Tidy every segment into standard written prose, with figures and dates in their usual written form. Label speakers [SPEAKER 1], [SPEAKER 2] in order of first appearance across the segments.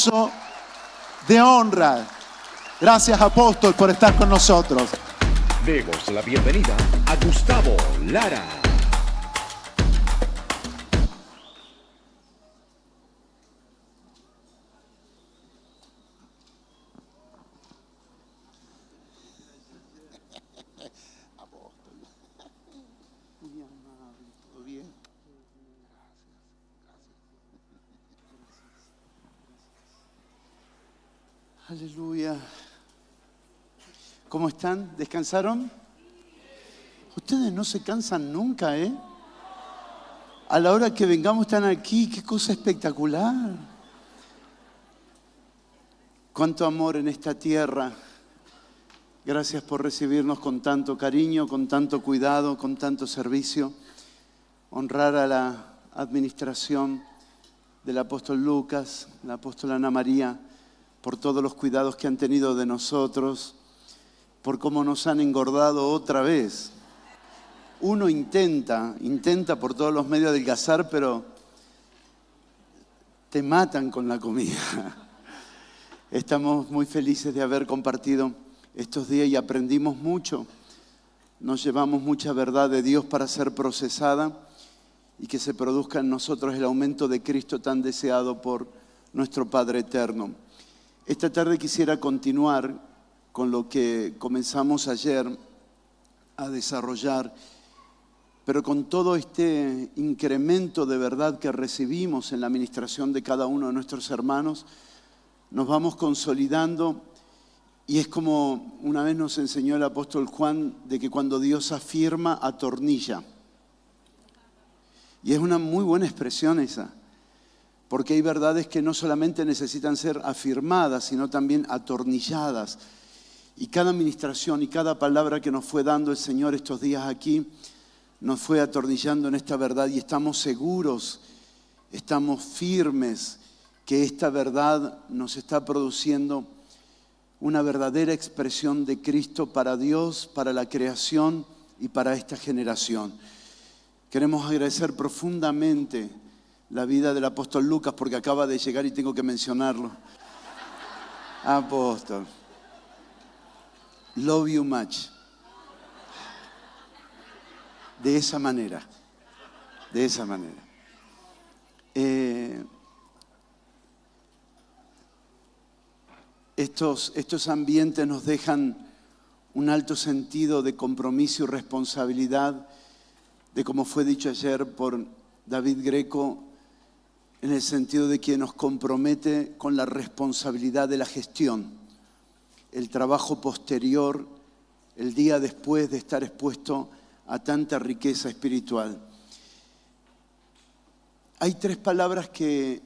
[SPEAKER 1] aplauso de honra. Gracias, apóstol, por estar con nosotros.
[SPEAKER 2] Demos la bienvenida a Gustavo Lara.
[SPEAKER 1] Aleluya. ¿Cómo están? ¿Descansaron? Ustedes no se cansan nunca, ¿eh? A la hora que vengamos están aquí, qué cosa espectacular. Cuánto amor en esta tierra. Gracias por recibirnos con tanto cariño, con tanto cuidado, con tanto servicio. Honrar a la administración del apóstol Lucas, la apóstola Ana María, por todos los cuidados que han tenido de nosotros, por cómo nos han engordado otra vez. Uno intenta por todos los medios adelgazar, pero te matan con la comida. Estamos muy felices de haber compartido estos días y aprendimos mucho. Nos llevamos mucha verdad de Dios para ser procesada y que se produzca en nosotros el aumento de Cristo tan deseado por nuestro Padre Eterno. Esta tarde quisiera continuar con lo que comenzamos ayer a desarrollar, pero con todo este incremento de verdad que recibimos en la administración de cada uno de nuestros hermanos, nos vamos consolidando y es como una vez nos enseñó el apóstol Juan de que cuando Dios afirma, atornilla. Y es una muy buena expresión esa. Porque hay verdades que no solamente necesitan ser afirmadas, sino también atornilladas. Y cada administración y cada palabra que nos fue dando el Señor estos días aquí, nos fue atornillando en esta verdad y estamos seguros, estamos firmes que esta verdad nos está produciendo una verdadera expresión de Cristo para Dios, para la creación y para esta generación. Queremos agradecer profundamente la vida del apóstol Lucas, porque acaba de llegar y tengo que mencionarlo. Apóstol, love you much. De esa manera. Estos ambientes nos dejan un alto sentido de compromiso y responsabilidad, de como fue dicho ayer por David Greco, en el sentido de que nos compromete con la responsabilidad de la gestión, el trabajo posterior, el día después de estar expuesto a tanta riqueza espiritual. Hay 3 palabras que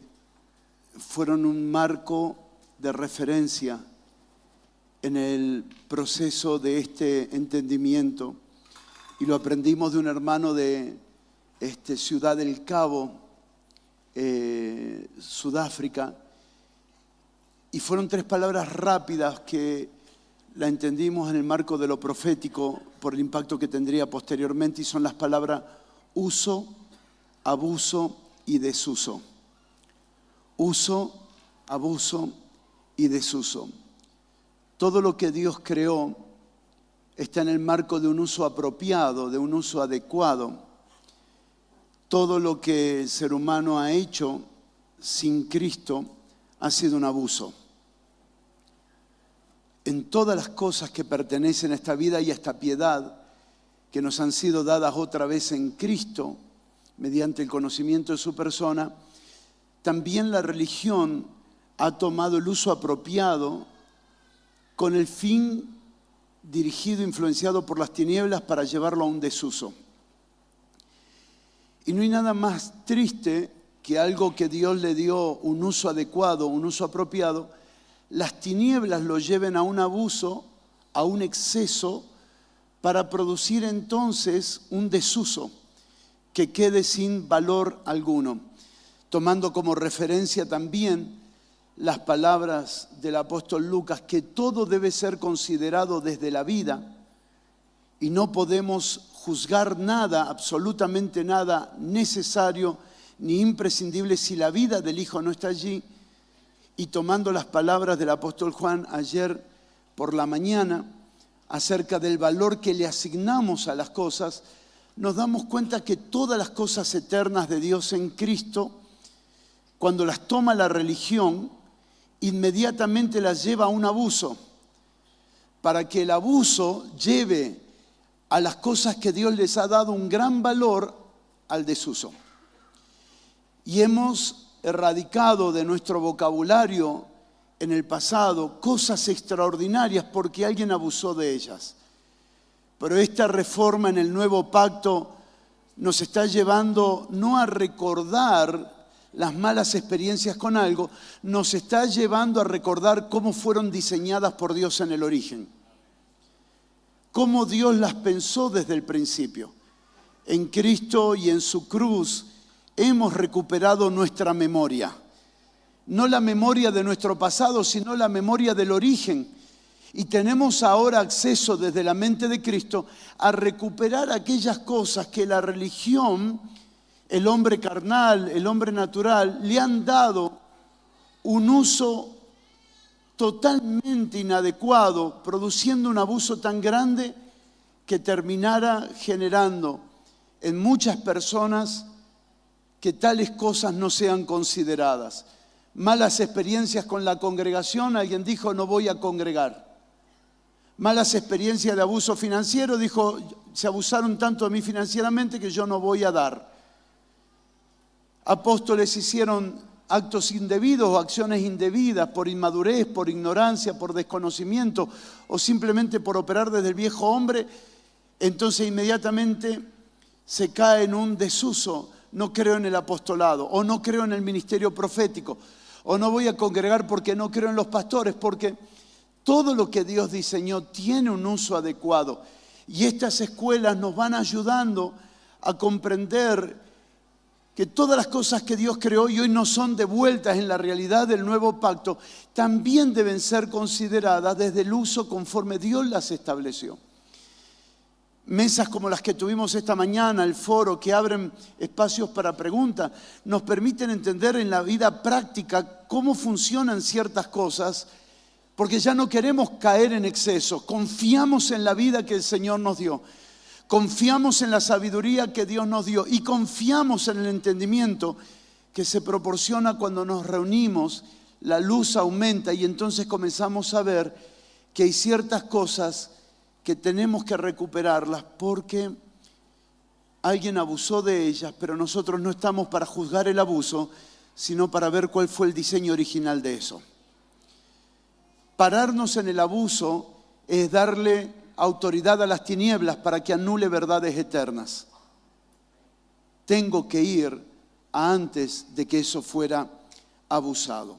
[SPEAKER 1] fueron un marco de referencia en el proceso de este entendimiento y lo aprendimos de un hermano de Ciudad del Cabo, Sudáfrica, y fueron 3 palabras rápidas que la entendimos en el marco de lo profético por el impacto que tendría posteriormente, y son las palabras uso, abuso y desuso. Uso, abuso y desuso. Todo lo que Dios creó está en el marco de un uso apropiado, de un uso adecuado. Todo lo que el ser humano ha hecho sin Cristo ha sido un abuso. En todas las cosas que pertenecen a esta vida y a esta piedad que nos han sido dadas otra vez en Cristo, mediante el conocimiento de su persona, también la religión ha tomado el uso apropiado con el fin dirigido, influenciado por las tinieblas para llevarlo a un desuso. Y no hay nada más triste que algo que Dios le dio un uso adecuado, un uso apropiado, las tinieblas lo lleven a un abuso, a un exceso, para producir entonces un desuso que quede sin valor alguno. Tomando como referencia también las palabras del apóstol Lucas, que todo debe ser considerado desde la vida y no podemos juzgar nada, absolutamente nada necesario ni imprescindible si la vida del Hijo no está allí, y tomando las palabras del apóstol Juan ayer por la mañana acerca del valor que le asignamos a las cosas, nos damos cuenta que todas las cosas eternas de Dios en Cristo, cuando las toma la religión, inmediatamente las lleva a un abuso, para que el abuso lleve a las cosas que Dios les ha dado un gran valor al desuso. Y hemos erradicado de nuestro vocabulario en el pasado cosas extraordinarias porque alguien abusó de ellas. Pero esta reforma en el nuevo pacto nos está llevando no a recordar las malas experiencias con algo, nos está llevando a recordar cómo fueron diseñadas por Dios en el origen. Cómo Dios las pensó desde el principio. En Cristo y en su cruz hemos recuperado nuestra memoria. No la memoria de nuestro pasado, sino la memoria del origen. Y tenemos ahora acceso desde la mente de Cristo a recuperar aquellas cosas que la religión, el hombre carnal, el hombre natural, le han dado un uso totalmente inadecuado, produciendo un abuso tan grande que terminara generando en muchas personas que tales cosas no sean consideradas. Malas experiencias con la congregación, alguien dijo no voy a congregar. Malas experiencias de abuso financiero, dijo se abusaron tanto de mí financieramente que yo no voy a dar. Apóstoles hicieron actos indebidos o acciones indebidas por inmadurez, por ignorancia, por desconocimiento o simplemente por operar desde el viejo hombre, entonces inmediatamente se cae en un desuso. No creo en el apostolado, o no creo en el ministerio profético, o no voy a congregar porque no creo en los pastores, porque todo lo que Dios diseñó tiene un uso adecuado. Y estas escuelas nos van ayudando a comprender que todas las cosas que Dios creó y hoy no son devueltas en la realidad del nuevo pacto, también deben ser consideradas desde el uso conforme Dios las estableció. Mesas como las que tuvimos esta mañana, el foro, que abren espacios para preguntas, nos permiten entender en la vida práctica cómo funcionan ciertas cosas, porque ya no queremos caer en exceso. Confiamos en la vida que el Señor nos dio, confiamos en la sabiduría que Dios nos dio y confiamos en el entendimiento que se proporciona cuando nos reunimos. La luz aumenta y entonces comenzamos a ver que hay ciertas cosas que tenemos que recuperarlas porque alguien abusó de ellas, pero nosotros no estamos para juzgar el abuso, sino para ver cuál fue el diseño original de eso. Pararnos en el abuso es darle autoridad a las tinieblas para que anule verdades eternas. Tengo que ir antes de que eso fuera abusado.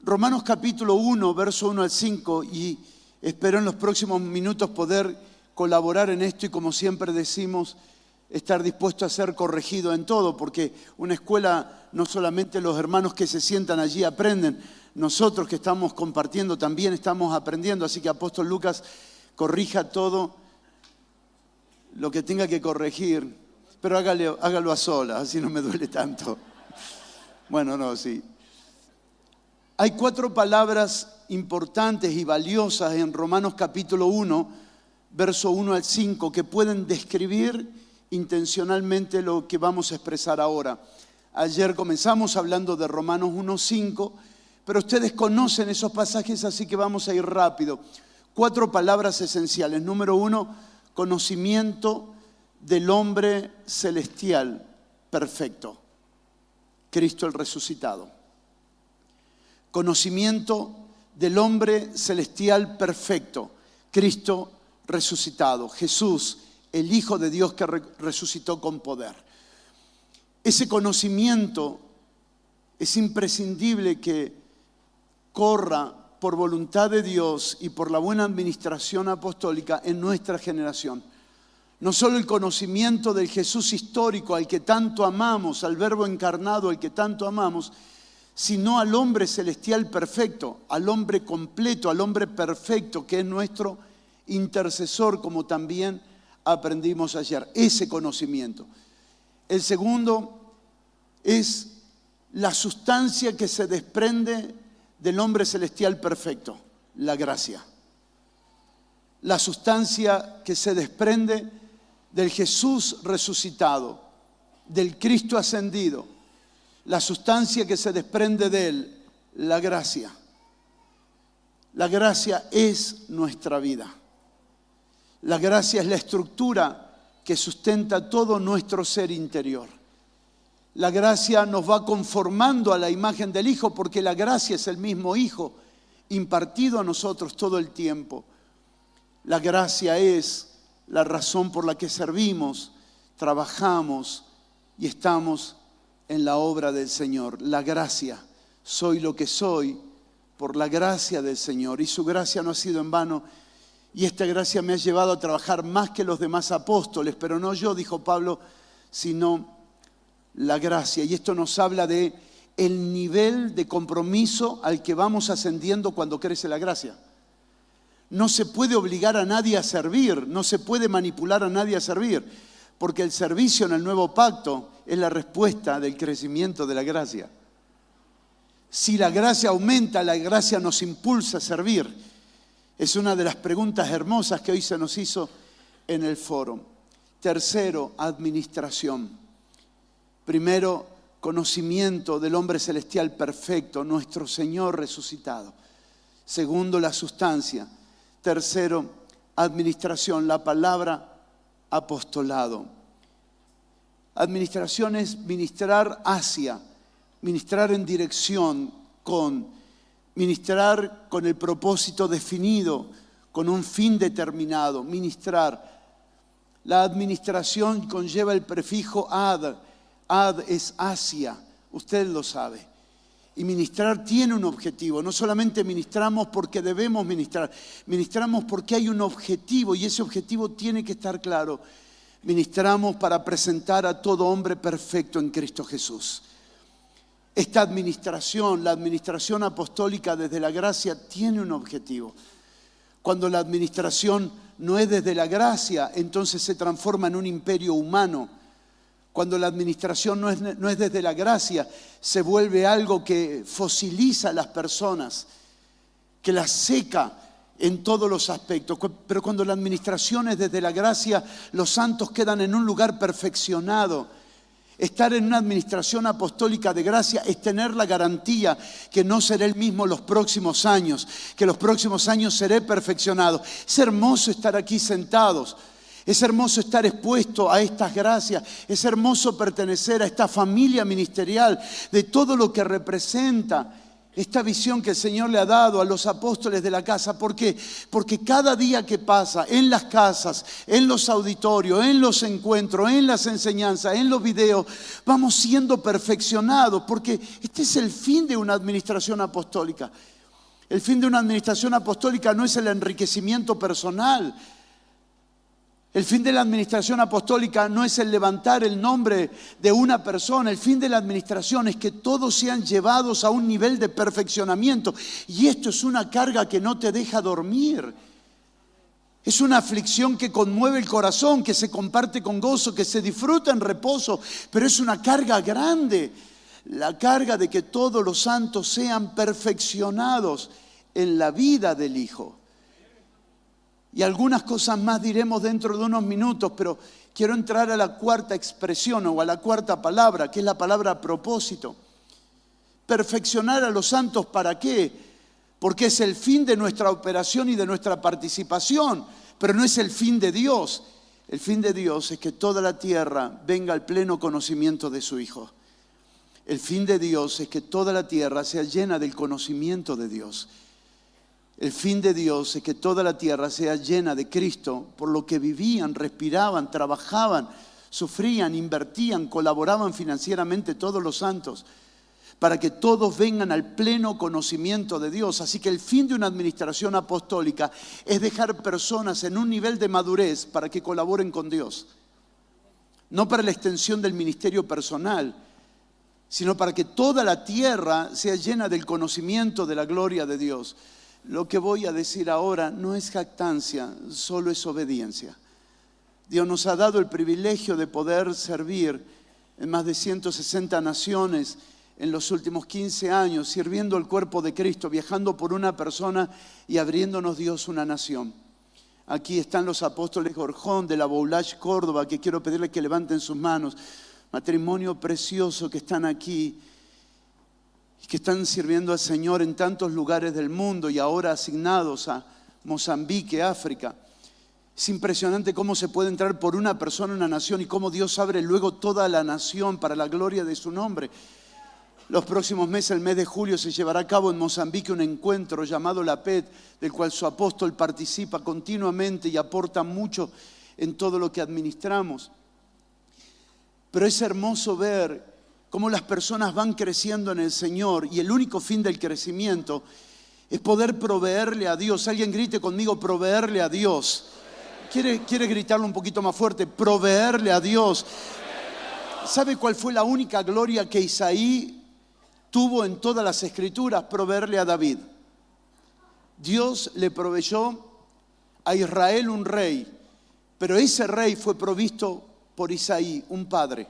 [SPEAKER 1] Romanos capítulo 1, verso 1 al 5, y espero en los próximos minutos poder colaborar en esto y, como siempre decimos, estar dispuesto a ser corregido en todo, porque una escuela no solamente los hermanos que se sientan allí aprenden, nosotros que estamos compartiendo también estamos aprendiendo, así que apóstol Lucas corrija todo lo que tenga que corregir, pero hágalo a solas, así no me duele tanto. Bueno, no, sí. Hay 4 palabras importantes y valiosas en Romanos capítulo 1, verso 1 al 5, que pueden describir intencionalmente lo que vamos a expresar ahora. Ayer comenzamos hablando de Romanos 1:5, pero ustedes conocen esos pasajes, así que vamos a ir rápido. 4 palabras esenciales. Número 1, conocimiento del hombre celestial perfecto, Cristo el resucitado. Conocimiento del hombre celestial perfecto, Cristo resucitado, Jesús, el Hijo de Dios que resucitó con poder. Ese conocimiento es imprescindible que corra por voluntad de Dios y por la buena administración apostólica en nuestra generación. No solo el conocimiento del Jesús histórico al que tanto amamos, al Verbo encarnado al que tanto amamos, sino al hombre celestial perfecto, al hombre completo, al hombre perfecto que es nuestro intercesor, como también aprendimos ayer, ese conocimiento. El segundo es la sustancia que se desprende del hombre celestial perfecto, la gracia. La sustancia que se desprende del Jesús resucitado, del Cristo ascendido, la sustancia que se desprende de Él, la gracia. La gracia es nuestra vida. La gracia es la estructura que sustenta todo nuestro ser interior. La gracia nos va conformando a la imagen del Hijo, porque la gracia es el mismo Hijo impartido a nosotros todo el tiempo. La gracia es la razón por la que servimos, trabajamos y estamos en la obra del Señor. La gracia, soy lo que soy por la gracia del Señor, y su gracia no ha sido en vano. Y esta gracia me ha llevado a trabajar más que los demás apóstoles, pero no yo, dijo Pablo, sino la gracia. Y esto nos habla de el nivel de compromiso al que vamos ascendiendo cuando crece la gracia. No se puede obligar a nadie a servir, no se puede manipular a nadie a servir, porque el servicio en el nuevo pacto es la respuesta del crecimiento de la gracia. Si la gracia aumenta, la gracia nos impulsa a servir. Es una de las preguntas hermosas que hoy se nos hizo en el foro. Tercero, administración. Primero, conocimiento del hombre celestial perfecto, nuestro Señor resucitado. Segundo, la sustancia. Tercero, administración, la palabra apostolado. Administración es ministrar hacia, ministrar en dirección con, ministrar con el propósito definido, con un fin determinado, ministrar. La administración conlleva el prefijo ad. Ad es hacia, usted lo sabe. Y ministrar tiene un objetivo. No solamente ministramos porque debemos ministrar, ministramos porque hay un objetivo y ese objetivo tiene que estar claro. Ministramos para presentar a todo hombre perfecto en Cristo Jesús. Esta administración, la administración apostólica desde la gracia, tiene un objetivo. Cuando la administración no es desde la gracia, entonces se transforma en un imperio humano. Cuando la administración no es desde la gracia, se vuelve algo que fosiliza a las personas, que las seca en todos los aspectos. Pero cuando la administración es desde la gracia, los santos quedan en un lugar perfeccionado. Estar en una administración apostólica de gracia es tener la garantía que no seré el mismo los próximos años, que los próximos años seré perfeccionado. Es hermoso estar aquí sentados. Es hermoso estar expuesto a estas gracias. Es hermoso pertenecer a esta familia ministerial de todo lo que representa esta visión que el Señor le ha dado a los apóstoles de la casa. ¿Por qué? Porque cada día que pasa en las casas, en los auditorios, en los encuentros, en las enseñanzas, en los videos, vamos siendo perfeccionados, porque este es el fin de una administración apostólica. El fin de una administración apostólica no es el enriquecimiento personal. El fin de la administración apostólica no es el levantar el nombre de una persona. El fin de la administración es que todos sean llevados a un nivel de perfeccionamiento. Y esto es una carga que no te deja dormir. Es una aflicción que conmueve el corazón, que se comparte con gozo, que se disfruta en reposo. Pero es una carga grande. La carga de que todos los santos sean perfeccionados en la vida del Hijo. Y algunas cosas más diremos dentro de unos minutos, pero quiero entrar a la cuarta expresión o a la cuarta palabra, que es la palabra propósito. Perfeccionar a los santos, ¿para qué? Porque es el fin de nuestra operación y de nuestra participación, pero no es el fin de Dios. El fin de Dios es que toda la tierra venga al pleno conocimiento de su Hijo. El fin de Dios es que toda la tierra sea llena del conocimiento de Dios. El fin de Dios es que toda la tierra sea llena de Cristo, por lo que vivían, respiraban, trabajaban, sufrían, invertían, colaboraban financieramente todos los santos, para que todos vengan al pleno conocimiento de Dios. Así que el fin de una administración apostólica es dejar personas en un nivel de madurez para que colaboren con Dios. No para la extensión del ministerio personal, sino para que toda la tierra sea llena del conocimiento de la gloria de Dios. Lo que voy a decir ahora no es jactancia, solo es obediencia. Dios nos ha dado el privilegio de poder servir en más de 160 naciones, en los últimos 15 años, sirviendo el cuerpo de Cristo, viajando por una persona y abriéndonos Dios una nación. Aquí están los apóstoles Gorjón de la Boulage Córdoba, que quiero pedirles que levanten sus manos. Matrimonio precioso que están aquí, que están sirviendo al Señor en tantos lugares del mundo y ahora asignados a Mozambique, África. Es impresionante cómo se puede entrar por una persona en una nación y cómo Dios abre luego toda la nación para la gloria de su nombre. Los próximos meses, el mes de julio, se llevará a cabo en Mozambique un encuentro llamado La PET, del cual su apóstol participa continuamente y aporta mucho en todo lo que administramos. Pero es hermoso ver cómo las personas van creciendo en el Señor y el único fin del crecimiento es poder proveerle a Dios. Alguien grite conmigo, proveerle a Dios. ¿Quiere gritarlo un poquito más fuerte? Proveerle a Dios. ¿Sabe cuál fue la única gloria que Isaí tuvo en todas las escrituras? Proveerle a David. Dios le proveyó a Israel un rey, pero ese rey fue provisto por Isaí, un padre.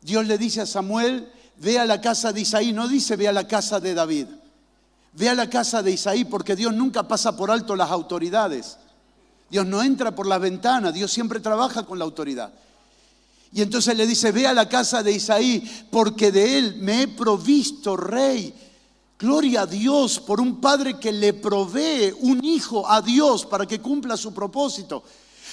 [SPEAKER 1] Dios le dice a Samuel, ve a la casa de Isaí, no dice ve a la casa de David. Ve a la casa de Isaí, porque Dios nunca pasa por alto las autoridades. Dios no entra por las ventanas, Dios siempre trabaja con la autoridad. Y entonces le dice, ve a la casa de Isaí, porque de él me he provisto rey. Gloria a Dios por un padre que le provee un hijo a Dios para que cumpla su propósito.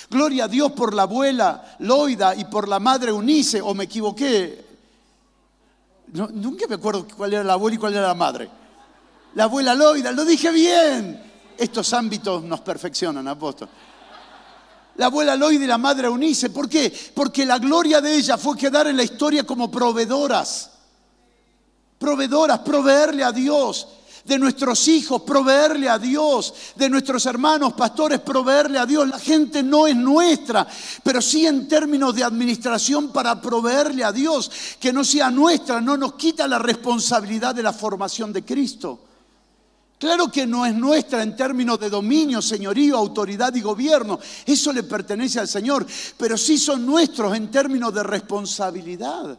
[SPEAKER 1] Gloria a Dios por la abuela Loida y por la madre Eunice, o me equivoqué. No, nunca me acuerdo cuál era la abuela y cuál era la madre. La abuela Loida, lo dije bien. Estos ámbitos nos perfeccionan, apóstol. La abuela Loida y la madre Eunice. ¿Por qué? Porque la gloria de ella fue quedar en la historia como proveedoras. Proveedoras, proveerle a Dios. De nuestros hijos, proveerle a Dios. De nuestros hermanos, pastores, proveerle a Dios. La gente no es nuestra, pero sí en términos de administración para proveerle a Dios. Que no sea nuestra, no nos quita la responsabilidad de la formación de Cristo. Claro que no es nuestra en términos de dominio, señorío, autoridad y gobierno. Eso le pertenece al Señor. Pero sí son nuestros en términos de responsabilidad.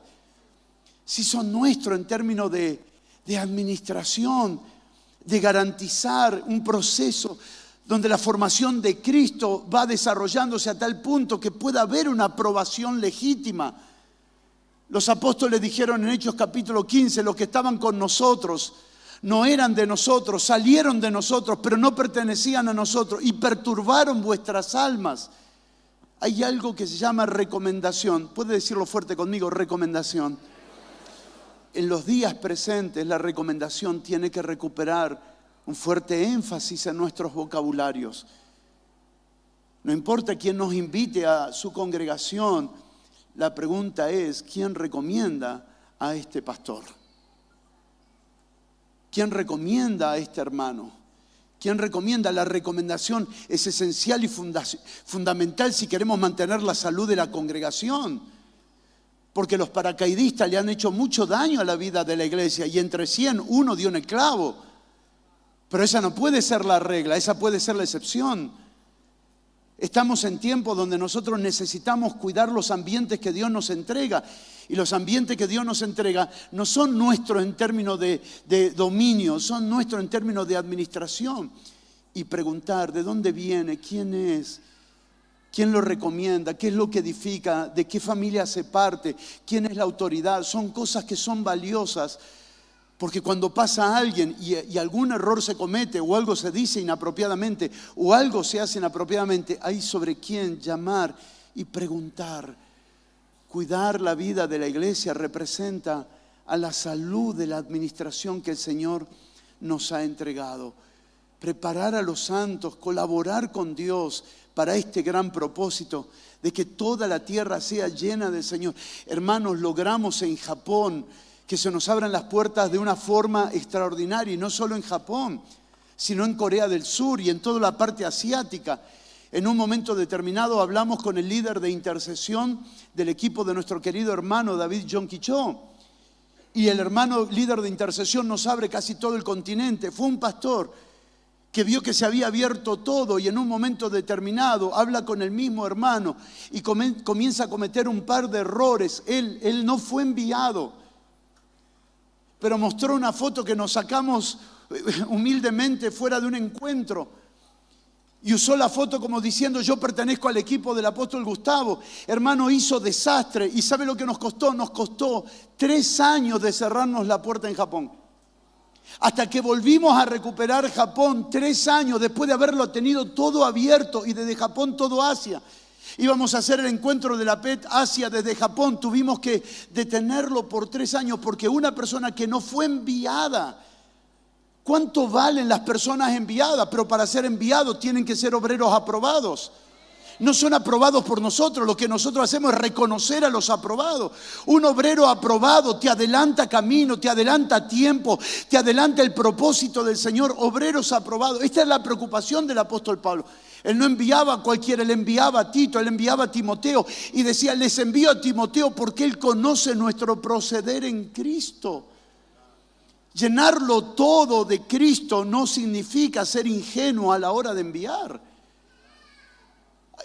[SPEAKER 1] Sí son nuestros en términos de administración, de garantizar un proceso donde la formación de Cristo va desarrollándose a tal punto que pueda haber una aprobación legítima. Los apóstoles dijeron en Hechos capítulo 15, los que estaban con nosotros no eran de nosotros, salieron de nosotros, pero no pertenecían a nosotros y perturbaron vuestras almas. Hay algo que se llama recomendación. ¿Puede decirlo fuerte conmigo? Recomendación. En los días presentes la recomendación tiene que recuperar un fuerte énfasis en nuestros vocabularios. No importa quién nos invite a su congregación, la pregunta es, ¿quién recomienda a este pastor? ¿Quién recomienda a este hermano? ¿Quién recomienda? La recomendación es esencial y fundamental si queremos mantener la salud de la congregación. Porque los paracaidistas le han hecho mucho daño a la vida de la iglesia y entre 100 uno dio en el clavo. Pero esa no puede ser la regla, esa puede ser la excepción. Estamos en tiempos donde nosotros necesitamos cuidar los ambientes que Dios nos entrega. Y los ambientes que Dios nos entrega no son nuestros en términos de dominio, son nuestros en términos de administración. Y preguntar, ¿de dónde viene? ¿Quién es? ¿Quién lo recomienda? ¿Qué es lo que edifica? ¿De qué familia hace parte? ¿Quién es la autoridad? Son cosas que son valiosas. Porque cuando pasa alguien y algún error se comete o algo se dice inapropiadamente o algo se hace inapropiadamente, hay sobre quién llamar y preguntar. Cuidar la vida de la iglesia representa a la salud de la administración que el Señor nos ha entregado. Preparar a los santos, colaborar con Dios para este gran propósito de que toda la tierra sea llena del Señor. Hermanos, logramos en Japón que se nos abran las puertas de una forma extraordinaria, y no solo en Japón, sino en Corea del Sur y en toda la parte asiática. En un momento determinado hablamos con el líder de intercesión del equipo de nuestro querido hermano David Yonki Cho. Y el hermano líder de intercesión nos abre casi todo el continente. Fue un pastor que vio que se había abierto todo y en un momento determinado habla con el mismo hermano y comienza a cometer un par de errores. Él no fue enviado. pero mostró una foto que nos sacamos humildemente fuera de un encuentro. Y usó la foto como diciendo: yo pertenezco al equipo del apóstol Gustavo. Hermano, hizo desastre. ¿Y sabe lo que nos costó? Nos costó 3 años de cerrarnos la puerta en Japón. Hasta que volvimos a recuperar Japón, 3 años después de haberlo tenido todo abierto y desde Japón todo Asia. Íbamos a hacer el encuentro de la PET Asia desde Japón. Tuvimos que detenerlo por 3 años porque una persona que no fue enviada. ¿Cuánto valen las personas enviadas? Pero para ser enviados tienen que ser obreros aprobados. No son aprobados por nosotros. Lo que nosotros hacemos es reconocer a los aprobados. Un obrero aprobado te adelanta camino, te adelanta tiempo, te adelanta el propósito del Señor. Obreros aprobados. Esta es la preocupación del apóstol Pablo. Él no enviaba a cualquiera, él enviaba a Tito, él enviaba a Timoteo. Y decía: les envío a Timoteo porque él conoce nuestro proceder en Cristo. Llenarlo todo de Cristo no significa ser ingenuo a la hora de enviar.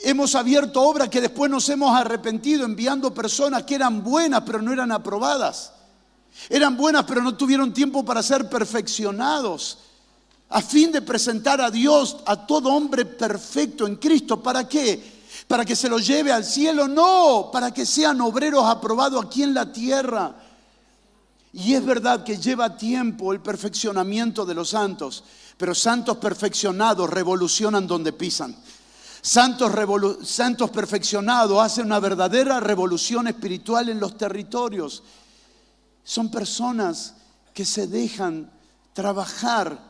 [SPEAKER 1] Hemos abierto obras que después nos hemos arrepentido enviando personas que eran buenas pero no eran aprobadas. Eran buenas pero no tuvieron tiempo para ser perfeccionados. A fin de presentar a Dios a todo hombre perfecto en Cristo. ¿Para qué? ¿Para que se lo lleve al cielo? No, para que sean obreros aprobados aquí en la tierra. Y es verdad que lleva tiempo el perfeccionamiento de los santos, pero santos perfeccionados revolucionan donde pisan. Santos perfeccionados hacen una verdadera revolución espiritual en los territorios. Son personas que se dejan trabajar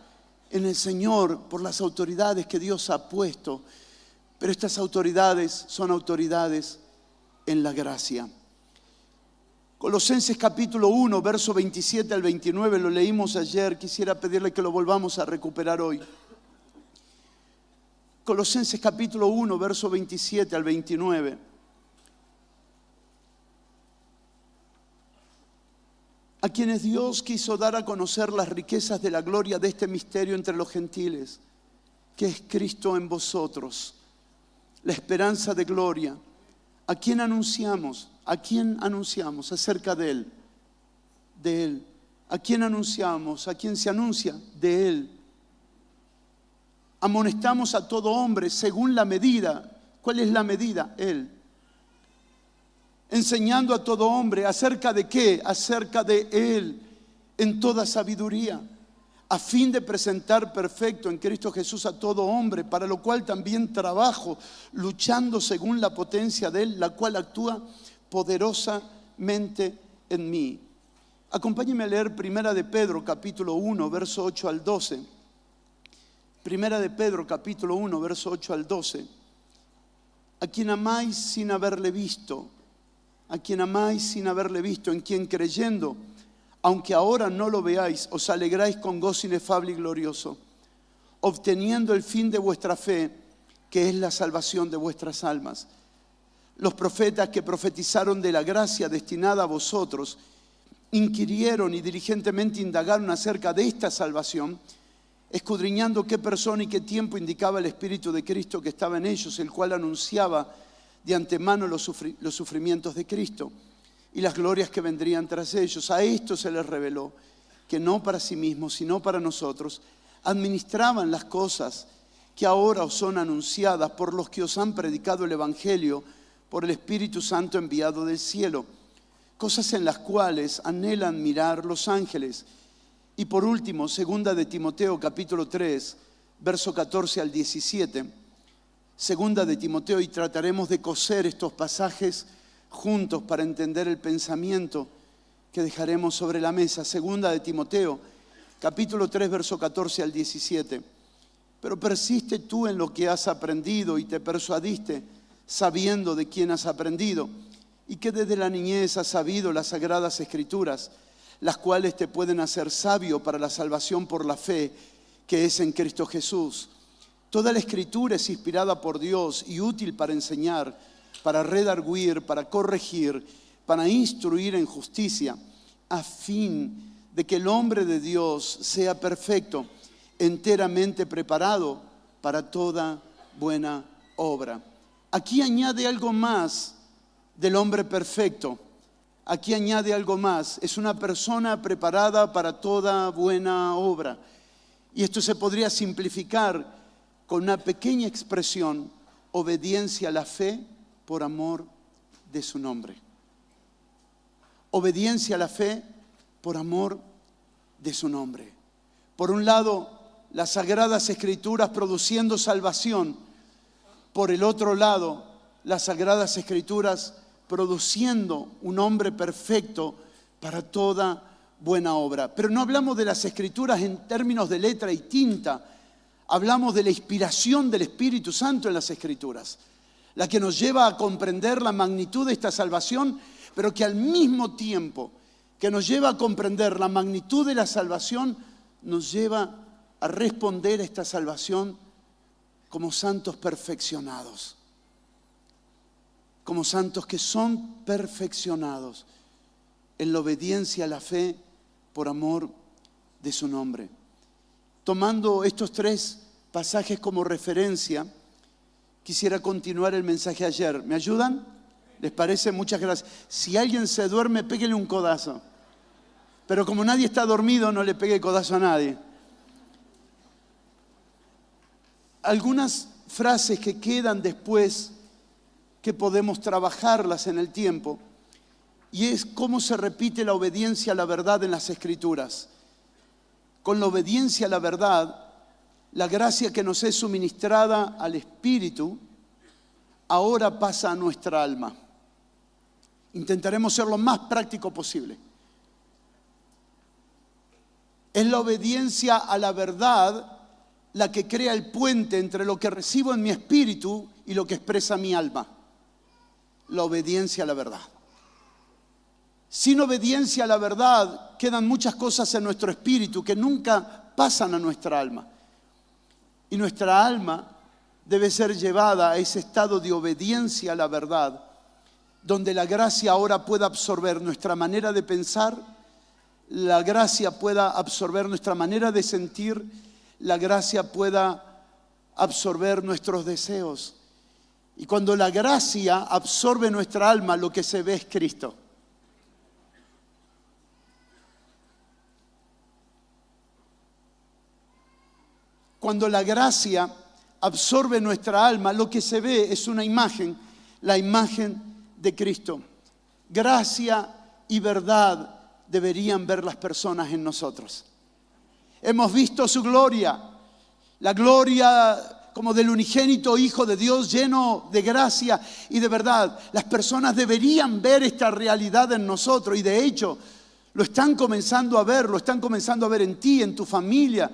[SPEAKER 1] en el Señor por las autoridades que Dios ha puesto. Pero estas autoridades son autoridades en la gracia. Colosenses capítulo 1, verso 27 al 29, lo leímos ayer. Quisiera pedirle que lo volvamos a recuperar hoy. Colosenses capítulo 1, verso 27 al 29. A quienes Dios quiso dar a conocer las riquezas de la gloria de este misterio entre los gentiles, que es Cristo en vosotros, la esperanza de gloria. ¿A quién anunciamos? ¿A quién anunciamos acerca de Él? De Él. ¿A quién anunciamos? ¿A quién se anuncia? De Él. Amonestamos a todo hombre según la medida. ¿Cuál es la medida? Él. Enseñando a todo hombre acerca de qué? Acerca de Él, en toda sabiduría, a fin de presentar perfecto en Cristo Jesús a todo hombre, para lo cual también trabajo, luchando según la potencia de Él, la cual actúa poderosamente en mí. Acompáñenme a leer Primera de Pedro, capítulo 1, verso 8 al 12. Primera de Pedro, capítulo 1, verso 8 al 12. A quien amáis sin haberle visto, a quien amáis sin haberle visto, en quien creyendo, aunque ahora no lo veáis, os alegráis con gozo inefable y glorioso, obteniendo el fin de vuestra fe, que es la salvación de vuestras almas. Los profetas que profetizaron de la gracia destinada a vosotros, inquirieron y diligentemente indagaron acerca de esta salvación, escudriñando qué persona y qué tiempo indicaba el Espíritu de Cristo que estaba en ellos, el cual anunciaba de antemano los sufrimientos de Cristo y las glorias que vendrían tras ellos. A esto se les reveló que no para sí mismos, sino para nosotros, administraban las cosas que ahora os son anunciadas por los que os han predicado el Evangelio por el Espíritu Santo enviado del cielo, cosas en las cuales anhelan mirar los ángeles. Y por último, segunda de Timoteo capítulo 3, verso 14 al 17. Segunda de Timoteo, y trataremos de coser estos pasajes juntos para entender el pensamiento que dejaremos sobre la mesa. Segunda de Timoteo, capítulo 3, verso 14 al 17. Pero persiste tú en lo que has aprendido y te persuadiste, sabiendo de quién has aprendido, y que desde la niñez has sabido las sagradas escrituras, las cuales te pueden hacer sabio para la salvación por la fe que es en Cristo Jesús. Toda la escritura es inspirada por Dios y útil para enseñar, para redarguir, para corregir, para instruir en justicia, a fin de que el hombre de Dios sea perfecto, enteramente preparado para toda buena obra. Aquí añade algo más del hombre perfecto. aquí añade algo más. Es una persona preparada para toda buena obra. Y esto se podría simplificar con una pequeña expresión: obediencia a la fe por amor de su nombre. Obediencia a la fe por amor de su nombre. Por un lado, las Sagradas Escrituras produciendo salvación. Por el otro lado, las Sagradas Escrituras produciendo un hombre perfecto para toda buena obra. Pero no hablamos de las Escrituras en términos de letra y tinta. Hablamos de la inspiración del Espíritu Santo en las Escrituras, la que nos lleva a comprender la magnitud de esta salvación, pero que al mismo tiempo que nos lleva a comprender la magnitud de la salvación, nos lleva a responder a esta salvación como santos perfeccionados, como santos que son perfeccionados en la obediencia a la fe por amor de su nombre. Tomando estos 3 pasajes como referencia, quisiera continuar el mensaje ayer. ¿Me ayudan? ¿Les parece? Muchas gracias. Si alguien se duerme, péguele un codazo. Pero como nadie está dormido, no le pegue codazo a nadie. Algunas frases que quedan después, que podemos trabajarlas en el tiempo, y es cómo se repite la obediencia a la verdad en las Escrituras. Con la obediencia a la verdad, la gracia que nos es suministrada al Espíritu, ahora pasa a nuestra alma. Intentaremos ser lo más práctico posible. Es la obediencia a la verdad la que crea el puente entre lo que recibo en mi espíritu y lo que expresa mi alma. La obediencia a la verdad. Sin obediencia a la verdad quedan muchas cosas en nuestro espíritu que nunca pasan a nuestra alma. Y nuestra alma debe ser llevada a ese estado de obediencia a la verdad, donde la gracia ahora pueda absorber nuestra manera de pensar, la gracia pueda absorber nuestra manera de sentir, la gracia pueda absorber nuestros deseos. Y cuando la gracia absorbe nuestra alma, lo que se ve es Cristo. Cuando la gracia absorbe nuestra alma, lo que se ve es una imagen, la imagen de Cristo. Gracia y verdad deberían ver las personas en nosotros. Hemos visto su gloria, la gloria como del unigénito Hijo de Dios lleno de gracia y de verdad. Las personas deberían ver esta realidad en nosotros y de hecho lo están comenzando a ver, lo están comenzando a ver en ti, en tu familia,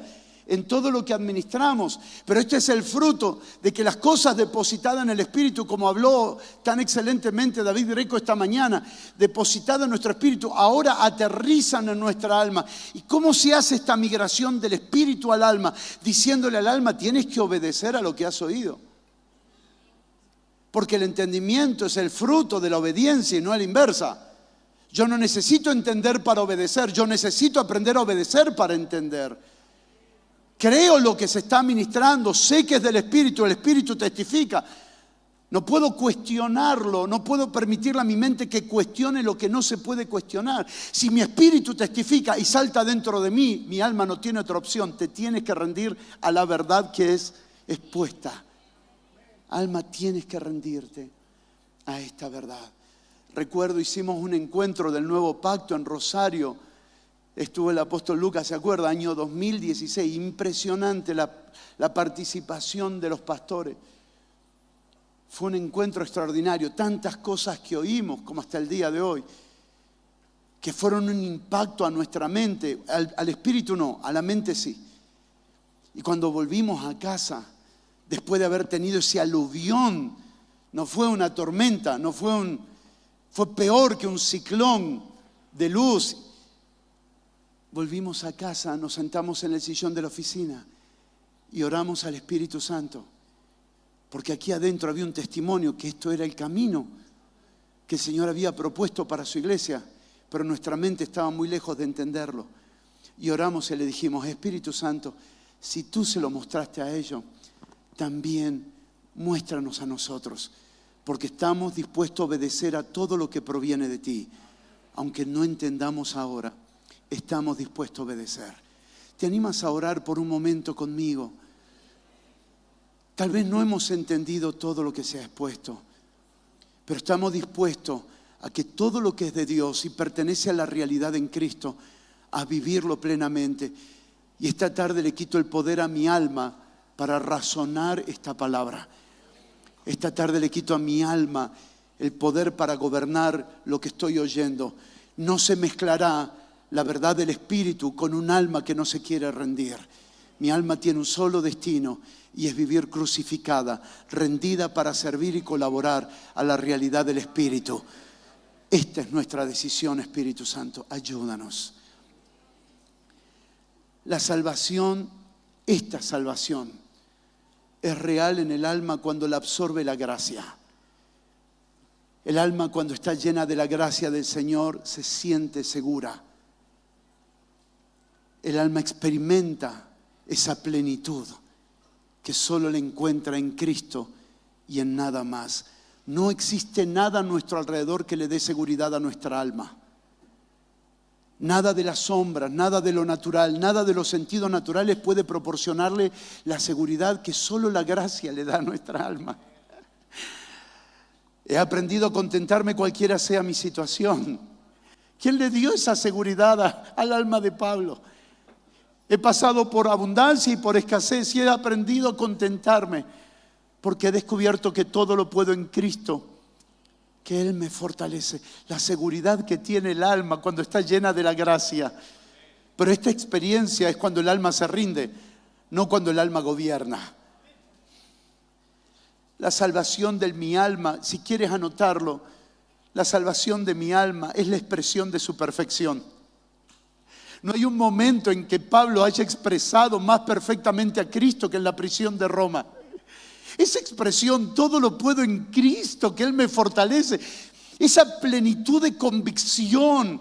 [SPEAKER 1] en todo lo que administramos. Pero este es el fruto de que las cosas depositadas en el Espíritu, como habló tan excelentemente David Greco esta mañana, depositadas en nuestro Espíritu, ahora aterrizan en nuestra alma. ¿Y cómo se hace esta migración del Espíritu al alma? Diciéndole al alma, tienes que obedecer a lo que has oído. Porque el entendimiento es el fruto de la obediencia y no a la inversa. Yo no necesito entender para obedecer, yo necesito aprender a obedecer para entender. Creo lo que se está ministrando, sé que es del Espíritu, el Espíritu testifica. No puedo cuestionarlo, no puedo permitirle a mi mente que cuestione lo que no se puede cuestionar. Si mi Espíritu testifica y salta dentro de mí, mi alma no tiene otra opción. Te tienes que rendir a la verdad que es expuesta. Alma, tienes que rendirte a esta verdad. Recuerdo, hicimos un encuentro del Nuevo Pacto en Rosario. Estuvo el apóstol Lucas, ¿se acuerda? Año 2016. Impresionante la participación de los pastores. Fue un encuentro extraordinario. Tantas cosas que oímos como hasta el día de hoy, que fueron un impacto a nuestra mente. Al espíritu no, a la mente sí. Y cuando volvimos a casa, después de haber tenido ese aluvión, no fue una tormenta, fue peor que un ciclón de luz. Volvimos a casa, nos sentamos en el sillón de la oficina y oramos al Espíritu Santo. Porque aquí adentro había un testimonio que esto era el camino que el Señor había propuesto para su iglesia, pero nuestra mente estaba muy lejos de entenderlo. Y oramos y le dijimos, Espíritu Santo, si tú se lo mostraste a ellos, también muéstranos a nosotros, porque estamos dispuestos a obedecer a todo lo que proviene de ti. aunque no entendamos ahora, estamos dispuestos a obedecer. ¿Te animas a orar por un momento conmigo? Tal vez no hemos entendido todo lo que se ha expuesto, pero estamos dispuestos a que todo lo que es de Dios y pertenece a la realidad en Cristo, a vivirlo plenamente. Y esta tarde le quito el poder a mi alma para razonar esta palabra. Esta tarde le quito a mi alma el poder para gobernar lo que estoy oyendo. No se mezclará la verdad del Espíritu con un alma que no se quiere rendir. Mi alma tiene un solo destino y es vivir crucificada, rendida para servir y colaborar a la realidad del Espíritu. Esta es nuestra decisión, Espíritu Santo. Ayúdanos. La salvación, esta salvación, es real en el alma cuando la absorbe la gracia. El alma, cuando está llena de la gracia del Señor, se siente segura. El alma experimenta esa plenitud que solo la encuentra en Cristo y en nada más. No existe nada a nuestro alrededor que le dé seguridad a nuestra alma. Nada de las sombras, nada de lo natural, nada de los sentidos naturales puede proporcionarle la seguridad que solo la gracia le da a nuestra alma. He aprendido a contentarme cualquiera sea mi situación. ¿Quién le dio esa seguridad al alma de Pablo? He pasado por abundancia y por escasez y he aprendido a contentarme porque he descubierto que todo lo puedo en Cristo, que Él me fortalece. La seguridad que tiene el alma cuando está llena de la gracia. Pero esta experiencia es cuando el alma se rinde, no cuando el alma gobierna. La salvación de mi alma, si quieres anotarlo, la salvación de mi alma es la expresión de su perfección. No hay un momento en que Pablo haya expresado más perfectamente a Cristo que en la prisión de Roma. Esa expresión, todo lo puedo en Cristo, que Él me fortalece. Esa plenitud de convicción,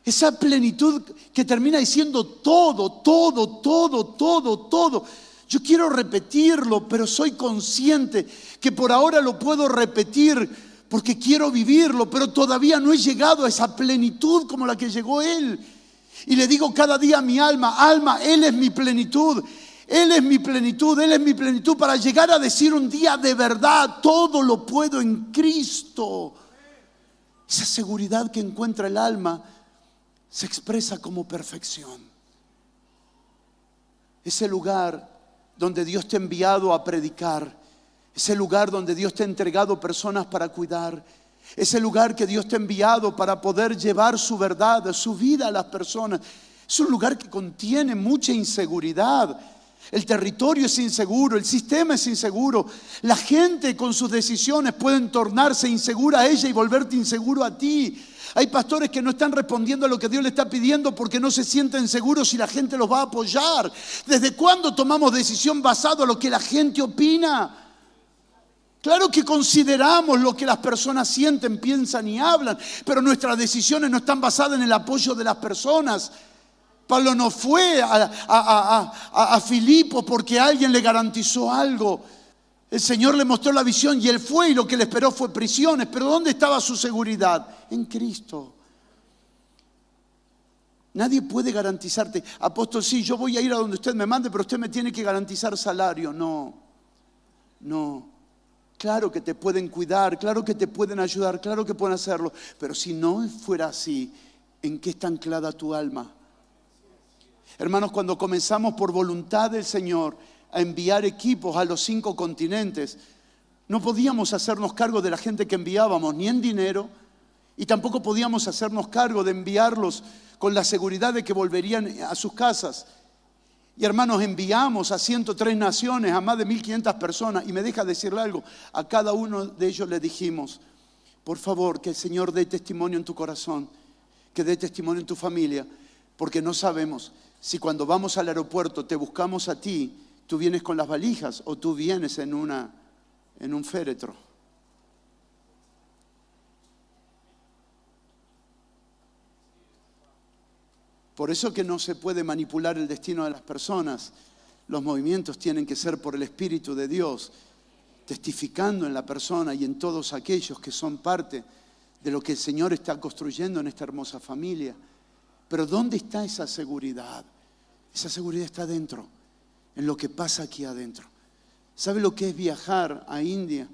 [SPEAKER 1] esa plenitud que termina diciendo todo, todo, todo, todo, todo. Yo quiero repetirlo, pero soy consciente que por ahora lo puedo repetir porque quiero vivirlo, pero todavía no he llegado a esa plenitud como la que llegó Él. Y le digo cada día a mi alma, alma, Él es mi plenitud. Él es mi plenitud, Él es mi plenitud, para llegar a decir un día de verdad, todo lo puedo en Cristo. Esa seguridad que encuentra el alma se expresa como perfección. Ese lugar donde Dios te ha enviado a predicar, ese lugar donde Dios te ha entregado personas para cuidar, ese lugar que Dios te ha enviado para poder llevar su verdad, su vida a las personas, es un lugar que contiene mucha inseguridad. El territorio es inseguro, el sistema es inseguro. La gente con sus decisiones pueden tornarse insegura a ella y volverte inseguro a ti. Hay pastores que no están respondiendo a lo que Dios le está pidiendo porque no se sienten seguros si la gente los va a apoyar. ¿Desde cuándo tomamos decisión basado en lo que la gente opina? Claro que consideramos lo que las personas sienten, piensan y hablan, pero nuestras decisiones no están basadas en el apoyo de las personas. Pablo no fue a Filipo porque alguien le garantizó algo. El Señor le mostró la visión y él fue, y lo que le esperó fue prisiones. Pero ¿dónde estaba su seguridad? En Cristo. Nadie puede garantizarte, apóstol, sí, yo voy a ir a donde usted me mande, pero usted me tiene que garantizar salario. No. Claro que te pueden cuidar, claro que te pueden ayudar, claro que pueden hacerlo. Pero si no fuera así, ¿en qué está anclada tu alma? Hermanos, cuando comenzamos por voluntad del Señor a enviar equipos a los 5 continentes, no podíamos hacernos cargo de la gente que enviábamos, ni en dinero, y tampoco podíamos hacernos cargo de enviarlos con la seguridad de que volverían a sus casas. Y hermanos, enviamos a 103 naciones, a más de 1.500 personas, y me deja decirle algo, a cada uno de ellos le dijimos, por favor, que el Señor dé testimonio en tu corazón, que dé testimonio en tu familia, porque no sabemos si cuando vamos al aeropuerto te buscamos a ti, tú vienes con las valijas o tú vienes en un féretro. Por eso que no se puede manipular el destino de las personas. Los movimientos tienen que ser por el Espíritu de Dios, testificando en la persona y en todos aquellos que son parte de lo que el Señor está construyendo en esta hermosa familia. Pero ¿dónde está esa seguridad? Esa seguridad está adentro, en lo que pasa aquí adentro. ¿Sabe lo que es viajar a India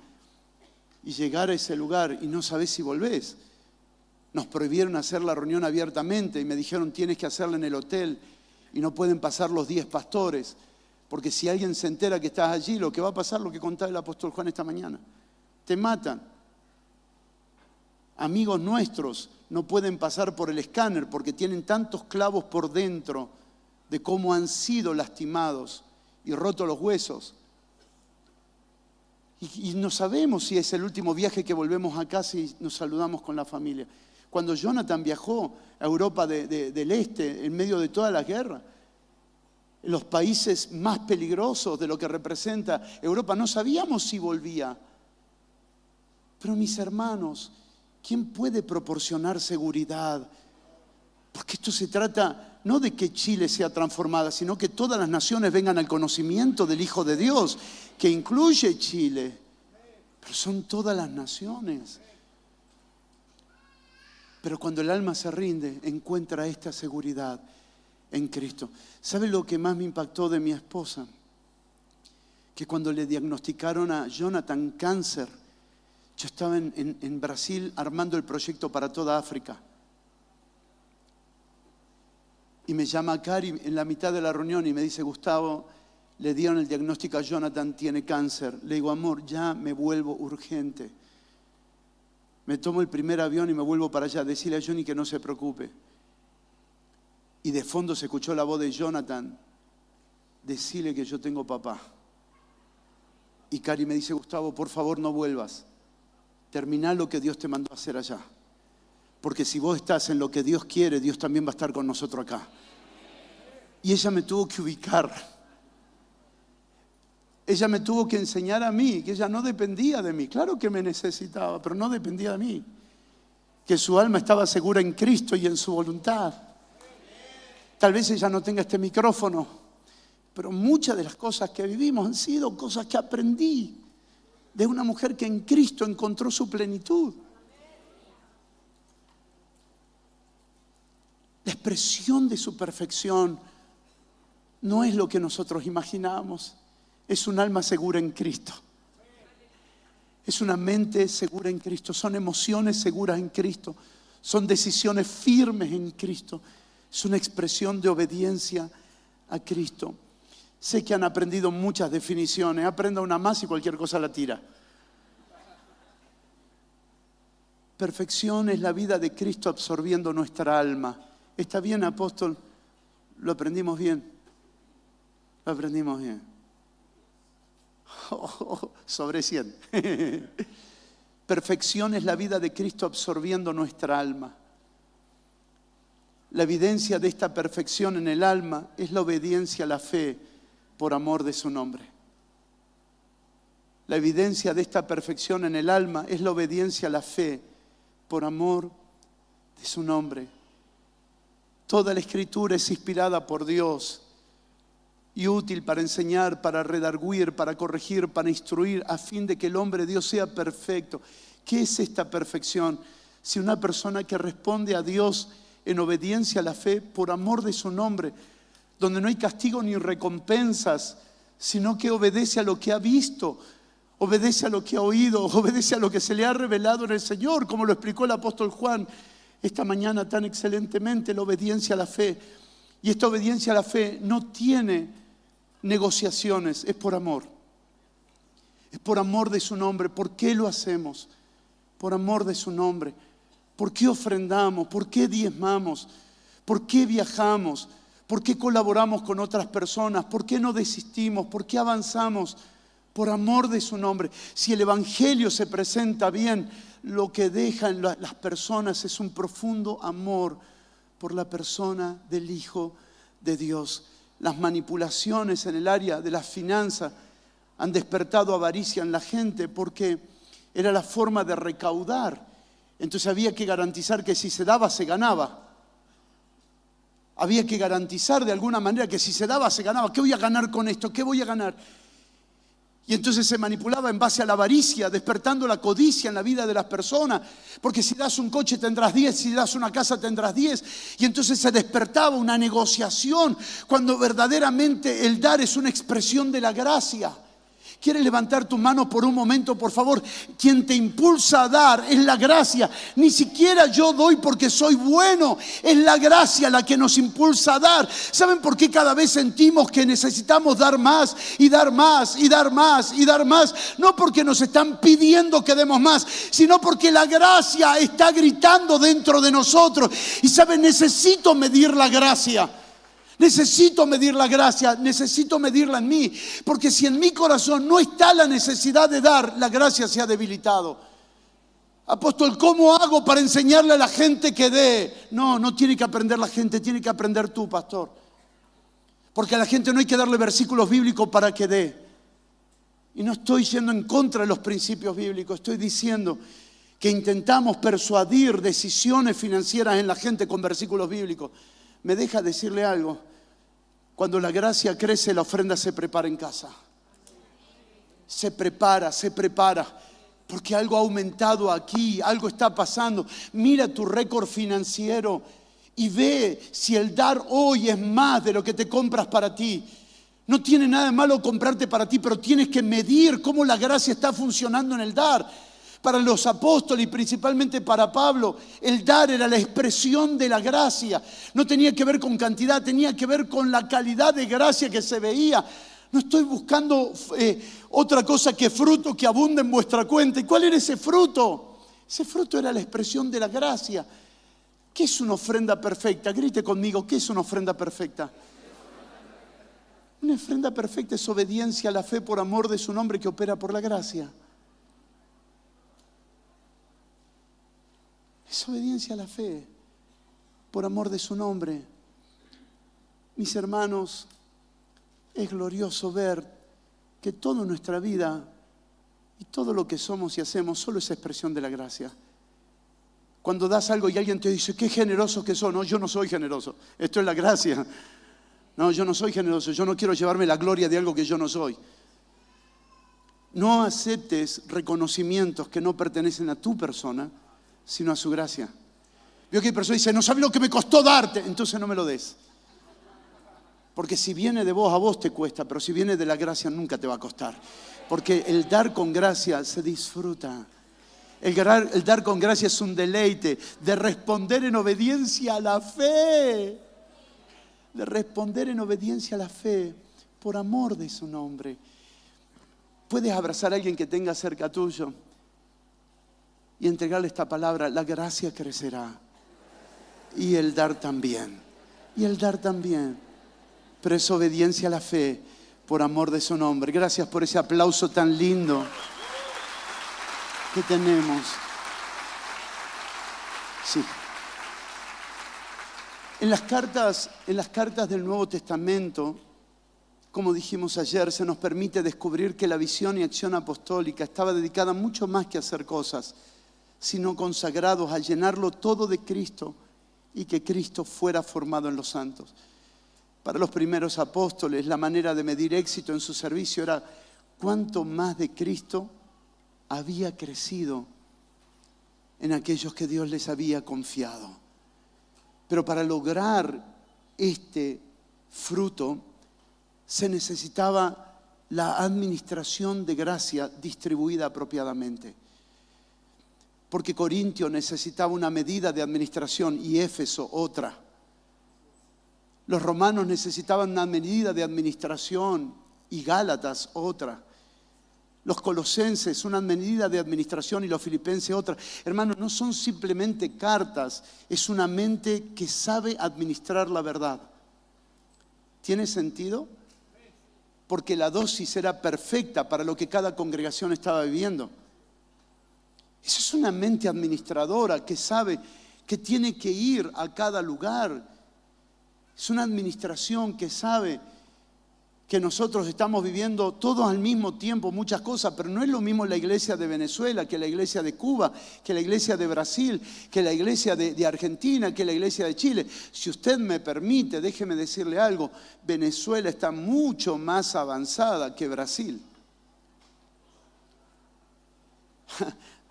[SPEAKER 1] y llegar a ese lugar y no sabés si volvés? Nos prohibieron hacer la reunión abiertamente y me dijeron tienes que hacerla en el hotel y no pueden pasar los 10 pastores, porque si alguien se entera que estás allí, lo que va a pasar, lo que contaba el apóstol Juan esta mañana, te matan. Amigos nuestros no pueden pasar por el escáner porque tienen tantos clavos por dentro de cómo han sido lastimados y rotos los huesos. Y no sabemos si es el último viaje que volvemos a casa y nos saludamos con la familia. Cuando Jonathan viajó a Europa del Este, en medio de toda la guerra, en los países más peligrosos de lo que representa Europa, no sabíamos si volvía. Pero mis hermanos, ¿quién puede proporcionar seguridad? Porque esto se trata no de que Chile sea transformada, sino que todas las naciones vengan al conocimiento del Hijo de Dios, que incluye Chile. Pero son todas las naciones. Pero cuando el alma se rinde, encuentra esta seguridad en Cristo. ¿Sabe lo que más me impactó de mi esposa? Que cuando le diagnosticaron a Jonathan cáncer, yo estaba en Brasil armando el proyecto para toda África. Y me llama Cari en la mitad de la reunión y me dice, Gustavo, le dieron el diagnóstico a Jonathan, tiene cáncer. Le digo, amor, ya me vuelvo urgente. Me tomo el primer avión y me vuelvo para allá. Decirle a Johnny que no se preocupe. Y de fondo se escuchó la voz de Jonathan. Decile que yo tengo papá. Y Cari me dice, Gustavo, por favor no vuelvas. Terminá lo que Dios te mandó a hacer allá. Porque si vos estás en lo que Dios quiere, Dios también va a estar con nosotros acá. Y ella me tuvo que ubicar. Ella me tuvo que enseñar a mí que ella no dependía de mí. Claro que me necesitaba, pero no dependía de mí. Que su alma estaba segura en Cristo y en su voluntad. Tal vez ella no tenga este micrófono, pero muchas de las cosas que vivimos han sido cosas que aprendí de una mujer que en Cristo encontró su plenitud. La expresión de su perfección no es lo que nosotros imaginamos. Es un alma segura en Cristo. Es una mente segura en Cristo. Son emociones seguras en Cristo. Son decisiones firmes en Cristo. Es una expresión de obediencia a Cristo. Sé que han aprendido muchas definiciones. Aprenda una más y cualquier cosa la tira. Perfección es la vida de Cristo absorbiendo nuestra alma. ¿Está bien, apóstol? ¿Lo aprendimos bien? Lo aprendimos bien. Sobre 100. Perfección es la vida de Cristo absorbiendo nuestra alma. La evidencia de esta perfección en el alma es la obediencia a la fe por amor de su nombre. La evidencia de esta perfección en el alma es la obediencia a la fe por amor de su nombre. Toda la Escritura es inspirada por Dios y útil para enseñar, para redarguir, para corregir, para instruir, a fin de que el hombre de Dios sea perfecto. ¿Qué es esta perfección? Si una persona que responde a Dios en obediencia a la fe por amor de su nombre, donde no hay castigo ni recompensas, sino que obedece a lo que ha visto, obedece a lo que ha oído, obedece a lo que se le ha revelado en el Señor, como lo explicó el apóstol Juan esta mañana tan excelentemente, la obediencia a la fe. Y esta obediencia a la fe no tiene negociaciones, es por amor. Es por amor de su nombre. ¿Por qué lo hacemos? Por amor de su nombre. ¿Por qué ofrendamos? ¿Por qué diezmamos? ¿Por qué viajamos? ¿Por qué colaboramos con otras personas? ¿Por qué no desistimos? ¿Por qué avanzamos? Por amor de su nombre. Si el Evangelio se presenta bien, lo que dejan las personas es un profundo amor por la persona del Hijo de Dios. Las manipulaciones en el área de las finanzas han despertado avaricia en la gente porque era la forma de recaudar. Entonces había que garantizar que si se daba, se ganaba. Había que garantizar de alguna manera que si se daba, se ganaba. ¿Qué voy a ganar con esto? ¿Qué voy a ganar? Y entonces se manipulaba en base a la avaricia, despertando la codicia en la vida de las personas. Porque si das un coche tendrás 10, si das una casa tendrás 10. Y entonces se despertaba una negociación, cuando verdaderamente el dar es una expresión de la gracia. ¿Quieres levantar tu mano por un momento, por favor? Quien te impulsa a dar es la gracia. Ni siquiera yo doy porque soy bueno. Es la gracia la que nos impulsa a dar. ¿Saben por qué cada vez sentimos que necesitamos dar más y dar más y dar más y dar más? No porque nos están pidiendo que demos más, sino porque la gracia está gritando dentro de nosotros. Y ¿saben? Necesito medir la gracia. Necesito medir la gracia, necesito medirla en mí, porque si en mi corazón no está la necesidad de dar, la gracia se ha debilitado. Apóstol, ¿cómo hago para enseñarle a la gente que dé? No tiene que aprender la gente, tiene que aprender tú, pastor. Porque a la gente no hay que darle versículos bíblicos para que dé. Y no estoy yendo en contra de los principios bíblicos, estoy diciendo que intentamos persuadir decisiones financieras en la gente con versículos bíblicos. Me deja decirle algo. Cuando la gracia crece, la ofrenda se prepara en casa. Se prepara. Porque algo ha aumentado aquí, algo está pasando. Mira tu récord financiero y ve si el dar hoy es más de lo que te compras para ti. No tiene nada de malo comprarte para ti, pero tienes que medir cómo la gracia está funcionando en el dar. Para los apóstoles y principalmente para Pablo, el dar era la expresión de la gracia. No tenía que ver con cantidad, tenía que ver con la calidad de gracia que se veía. No estoy buscando otra cosa que fruto que abunde en vuestra cuenta. ¿Y cuál era ese fruto? Ese fruto era la expresión de la gracia. ¿Qué es una ofrenda perfecta? Grite conmigo, ¿qué es una ofrenda perfecta? Una ofrenda perfecta es obediencia a la fe por amor de su nombre que opera por la gracia. Es obediencia a la fe, por amor de su nombre. Mis hermanos, es glorioso ver que toda nuestra vida y todo lo que somos y hacemos solo es expresión de la gracia. Cuando das algo y alguien te dice, qué generoso que sos. No, yo no soy generoso, esto es la gracia. No, yo no soy generoso, yo no quiero llevarme la gloria de algo que yo no soy. No aceptes reconocimientos que no pertenecen a tu persona, sino a su gracia. Veo que hay personas que dicen, no sabes lo que me costó darte, entonces no me lo des. Porque si viene de vos, a vos te cuesta, pero si viene de la gracia nunca te va a costar. Porque el dar con gracia se disfruta. El dar con gracia es un deleite de responder en obediencia a la fe. De responder en obediencia a la fe por amor de su nombre. Puedes abrazar a alguien que tenga cerca tuyo y entregarle esta palabra, la gracia crecerá. Y el dar también. Y el dar también. Pero es obediencia a la fe por amor de su nombre. Gracias por ese aplauso tan lindo que tenemos. Sí. En las cartas del Nuevo Testamento, como dijimos ayer, se nos permite descubrir que la visión y acción apostólica estaba dedicada mucho más que a hacer cosas, sino consagrados a llenarlo todo de Cristo y que Cristo fuera formado en los santos. Para los primeros apóstoles, la manera de medir éxito en su servicio era cuánto más de Cristo había crecido en aquellos que Dios les había confiado. Pero para lograr este fruto se necesitaba la administración de gracia distribuida apropiadamente. Porque Corintio necesitaba una medida de administración y Éfeso otra. Los romanos necesitaban una medida de administración y Gálatas otra. Los colosenses una medida de administración y los filipenses otra. Hermanos, no son simplemente cartas, es una mente que sabe administrar la verdad. ¿Tiene sentido? Porque la dosis era perfecta para lo que cada congregación estaba viviendo. Esa es una mente administradora que sabe que tiene que ir a cada lugar. Es una administración que sabe que nosotros estamos viviendo todos al mismo tiempo muchas cosas, pero no es lo mismo la iglesia de Venezuela que la iglesia de Cuba, que la iglesia de Brasil, que la iglesia de Argentina, que la iglesia de Chile. Si usted me permite, déjeme decirle algo, Venezuela está mucho más avanzada que Brasil.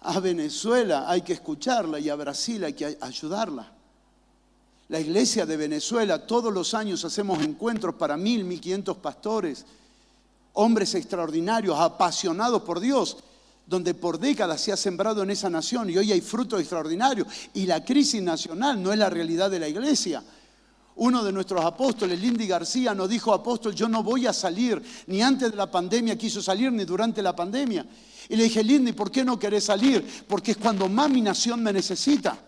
[SPEAKER 1] A Venezuela hay que escucharla y a Brasil hay que ayudarla. La iglesia de Venezuela, todos los años hacemos encuentros para 1.500 pastores, hombres extraordinarios, apasionados por Dios, donde por décadas se ha sembrado en esa nación y hoy hay frutos extraordinarios. Y la crisis nacional no es la realidad de la iglesia. Uno de nuestros apóstoles, Lindy García, nos dijo: apóstol, yo no voy a salir, ni antes de la pandemia quiso salir, ni durante la pandemia. Y le dije: Lindy, ¿por qué no querés salir? Porque es cuando más mi nación me necesita.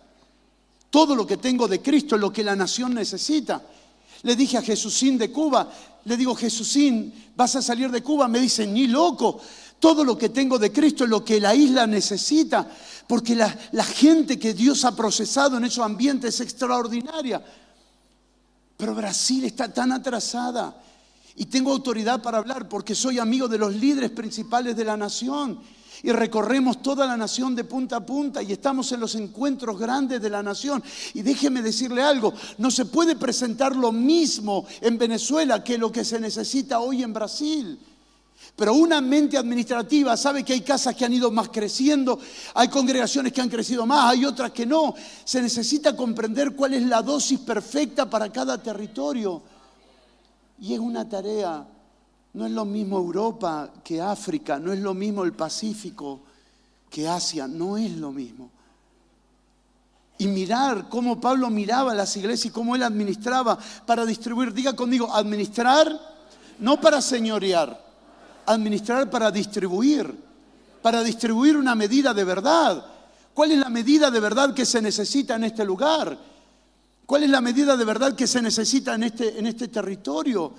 [SPEAKER 1] Todo lo que tengo de Cristo es lo que la nación necesita. Le dije a Jesucín de Cuba, le digo: Jesucín, ¿vas a salir de Cuba? Me dice: ni loco. Todo lo que tengo de Cristo es lo que la isla necesita, porque la gente que Dios ha procesado en esos ambientes es extraordinaria. Pero Brasil está tan atrasada y tengo autoridad para hablar porque soy amigo de los líderes principales de la nación y recorremos toda la nación de punta a punta y estamos en los encuentros grandes de la nación. Y déjeme decirle algo, no se puede presentar lo mismo en Venezuela que lo que se necesita hoy en Brasil. Pero una mente administrativa sabe que hay casas que han ido más creciendo, hay congregaciones que han crecido más, hay otras que no. Se necesita comprender cuál es la dosis perfecta para cada territorio. Y es una tarea. No es lo mismo Europa que África, no es lo mismo el Pacífico que Asia, no es lo mismo. Y mirar cómo Pablo miraba las iglesias y cómo él administraba para distribuir. Diga conmigo, administrar, no para señorear. Administrar para distribuir una medida de verdad. ¿Cuál es la medida de verdad que se necesita en este lugar? ¿Cuál es la medida de verdad que se necesita en este territorio?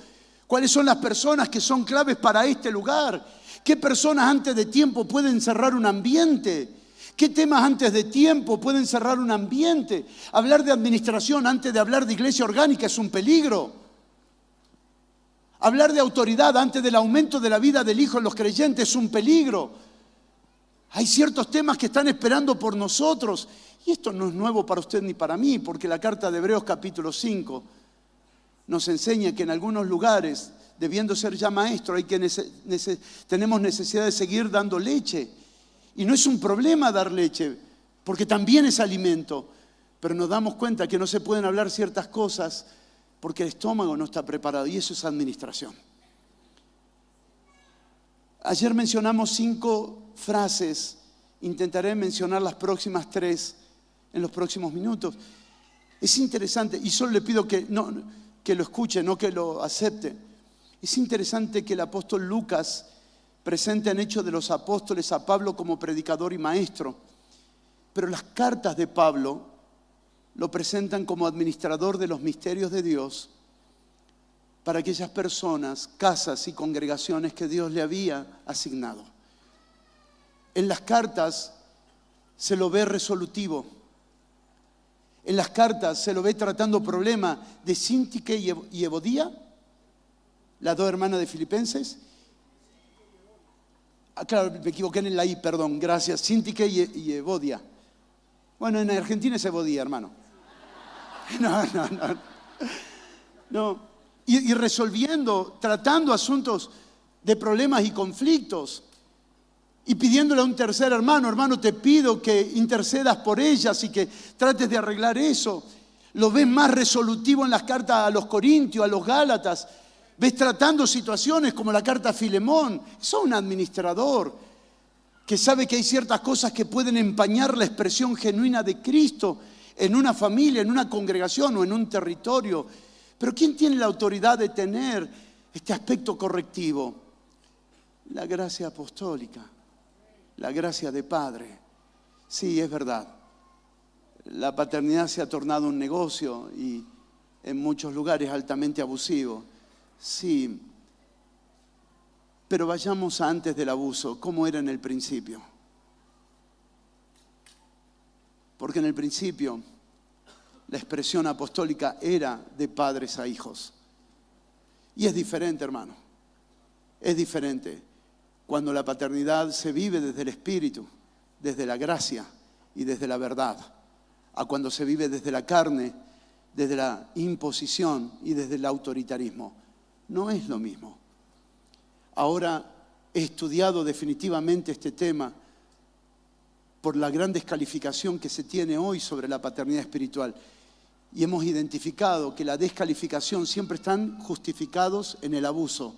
[SPEAKER 1] ¿Cuáles son las personas que son claves para este lugar? ¿Qué personas antes de tiempo pueden cerrar un ambiente? ¿Qué temas antes de tiempo pueden cerrar un ambiente? Hablar de administración antes de hablar de iglesia orgánica es un peligro. Hablar de autoridad antes del aumento de la vida del Hijo en los creyentes es un peligro. Hay ciertos temas que están esperando por nosotros. Y esto no es nuevo para usted ni para mí, porque la carta de Hebreos capítulo 5 nos enseña que en algunos lugares, debiendo ser ya maestro, tenemos necesidad de seguir dando leche. Y no es un problema dar leche, porque también es alimento. Pero nos damos cuenta que no se pueden hablar ciertas cosas porque el estómago no está preparado, y eso es administración. Ayer mencionamos 5 frases, intentaré mencionar las próximas 3 en los próximos minutos. Es interesante, y solo le pido que lo escuche, no que lo acepte. Es interesante que el apóstol Lucas presenta en Hechos de los Apóstoles a Pablo como predicador y maestro, pero las cartas de Pablo lo presentan como administrador de los misterios de Dios para aquellas personas, casas y congregaciones que Dios le había asignado. En las cartas se lo ve resolutivo. En las cartas se lo ve tratando problemas de Síntique y Evodía, las 2 hermanas de Filipenses. Claro, me equivoqué en la I, perdón, gracias. Síntique y Evodia. Bueno, en Argentina es Evodía, hermano. No. Y resolviendo, tratando asuntos de problemas y conflictos. Y pidiéndole a un tercer hermano, te pido que intercedas por ellas y que trates de arreglar eso. Lo ves más resolutivo en las cartas a los Corintios, a los Gálatas. Ves tratando situaciones como la carta a Filemón. Es un administrador que sabe que hay ciertas cosas que pueden empañar la expresión genuina de Cristo en una familia, en una congregación o en un territorio. Pero ¿quién tiene la autoridad de tener este aspecto correctivo? La gracia apostólica, la gracia de Padre. Sí, es verdad. La paternidad se ha tornado un negocio y en muchos lugares altamente abusivo. Sí, pero vayamos a antes del abuso, ¿cómo era en el principio? Porque en el principio la expresión apostólica era de padres a hijos. Y es diferente, hermano. Es diferente cuando la paternidad se vive desde el Espíritu, desde la gracia y desde la verdad, a cuando se vive desde la carne, desde la imposición y desde el autoritarismo. No es lo mismo. Ahora he estudiado definitivamente este tema por la gran descalificación que se tiene hoy sobre la paternidad espiritual. Y hemos identificado que la descalificación siempre están justificados en el abuso.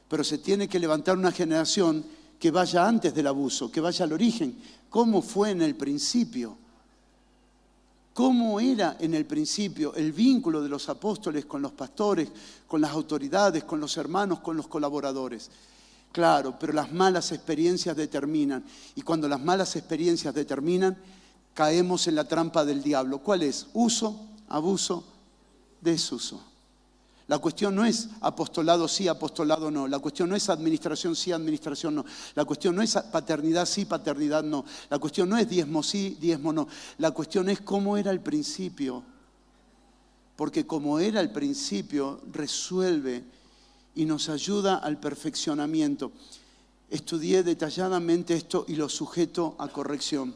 [SPEAKER 1] Pero se tiene que levantar una generación que vaya antes del abuso, que vaya al origen. ¿Cómo fue en el principio? ¿Cómo era en el principio el vínculo de los apóstoles con los pastores, con las autoridades, con los hermanos, con los colaboradores? Claro, pero las malas experiencias determinan. Y cuando las malas experiencias determinan, caemos en la trampa del diablo. ¿Cuál es? Uso, abuso, desuso. La cuestión no es apostolado sí, apostolado no. La cuestión no es administración sí, administración no. La cuestión no es paternidad sí, paternidad no. La cuestión no es diezmo sí, diezmo no. La cuestión es cómo era el principio. Porque como era el principio, resuelve y nos ayuda al perfeccionamiento. Estudié detalladamente esto y lo sujeto a corrección.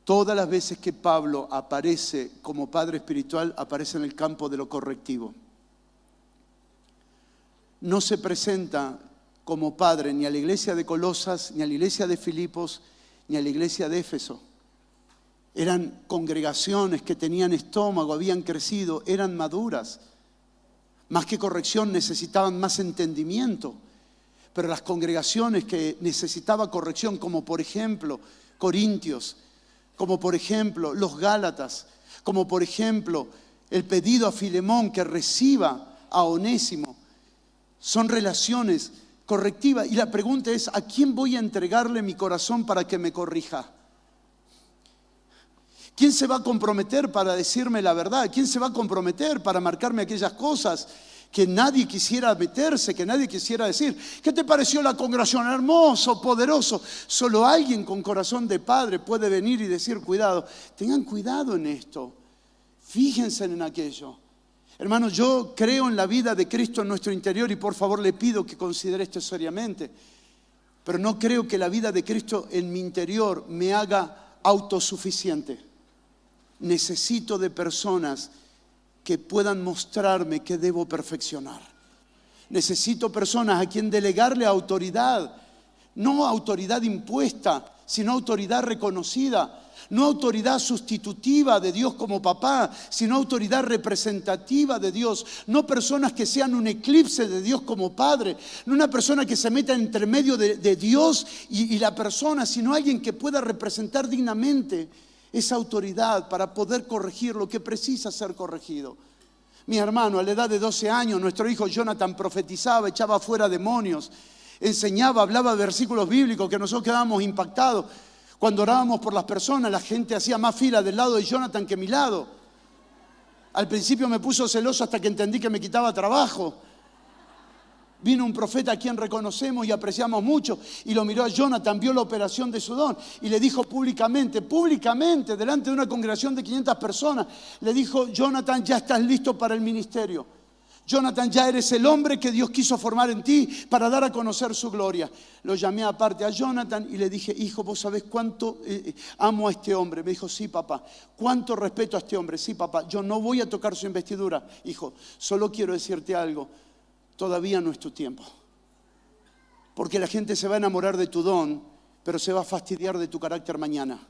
[SPEAKER 1] Todas las veces que Pablo aparece como padre espiritual, aparece en el campo de lo correctivo. No se presenta como padre ni a la iglesia de Colosas, ni a la iglesia de Filipos, ni a la iglesia de Éfeso. Eran congregaciones que tenían estómago, habían crecido, eran maduras. Más que corrección necesitaban más entendimiento. Pero las congregaciones que necesitaban corrección, como por ejemplo Corintios, como por ejemplo los Gálatas, como por ejemplo el pedido a Filemón que reciba a Onésimo, son relaciones correctivas. Y la pregunta es, ¿a quién voy a entregarle mi corazón para que me corrija? ¿Quién se va a comprometer para decirme la verdad? ¿Quién se va a comprometer para marcarme aquellas cosas que nadie quisiera meterse, que nadie quisiera decir? ¿Qué te pareció la congregación? Hermoso, poderoso. Solo alguien con corazón de padre puede venir y decir, cuidado. Tengan cuidado en esto. Fíjense en aquello. Hermanos, yo creo en la vida de Cristo en nuestro interior y por favor le pido que considere esto seriamente. Pero no creo que la vida de Cristo en mi interior me haga autosuficiente. Necesito de personas que puedan mostrarme que debo perfeccionar. Necesito personas a quien delegarle autoridad. No autoridad impuesta, sino autoridad reconocida. No autoridad sustitutiva de Dios como papá, sino autoridad representativa de Dios. No personas que sean un eclipse de Dios como padre. No una persona que se meta entre medio de Dios y la persona, sino alguien que pueda representar dignamente esa autoridad para poder corregir lo que precisa ser corregido. Mi hermano, a la edad de 12 años, nuestro hijo Jonathan profetizaba, echaba fuera demonios, enseñaba, hablaba versículos bíblicos que nosotros quedábamos impactados. Cuando orábamos por las personas, la gente hacía más fila del lado de Jonathan que a mi lado. Al principio me puso celoso hasta que entendí que me quitaba trabajo. Vino un profeta a quien reconocemos y apreciamos mucho y lo miró a Jonathan, vio la operación de su don y le dijo públicamente, delante de una congregación de 500 personas, le dijo, Jonathan, ya estás listo para el ministerio. Jonathan, ya eres el hombre que Dios quiso formar en ti para dar a conocer su gloria. Lo llamé aparte a Jonathan y le dije, hijo, ¿vos sabés cuánto amo a este hombre? Me dijo, sí, papá. ¿Cuánto respeto a este hombre? Sí, papá. Yo no voy a tocar su investidura, hijo. Solo quiero decirte algo. Todavía no es tu tiempo. Porque la gente se va a enamorar de tu don, pero se va a fastidiar de tu carácter mañana.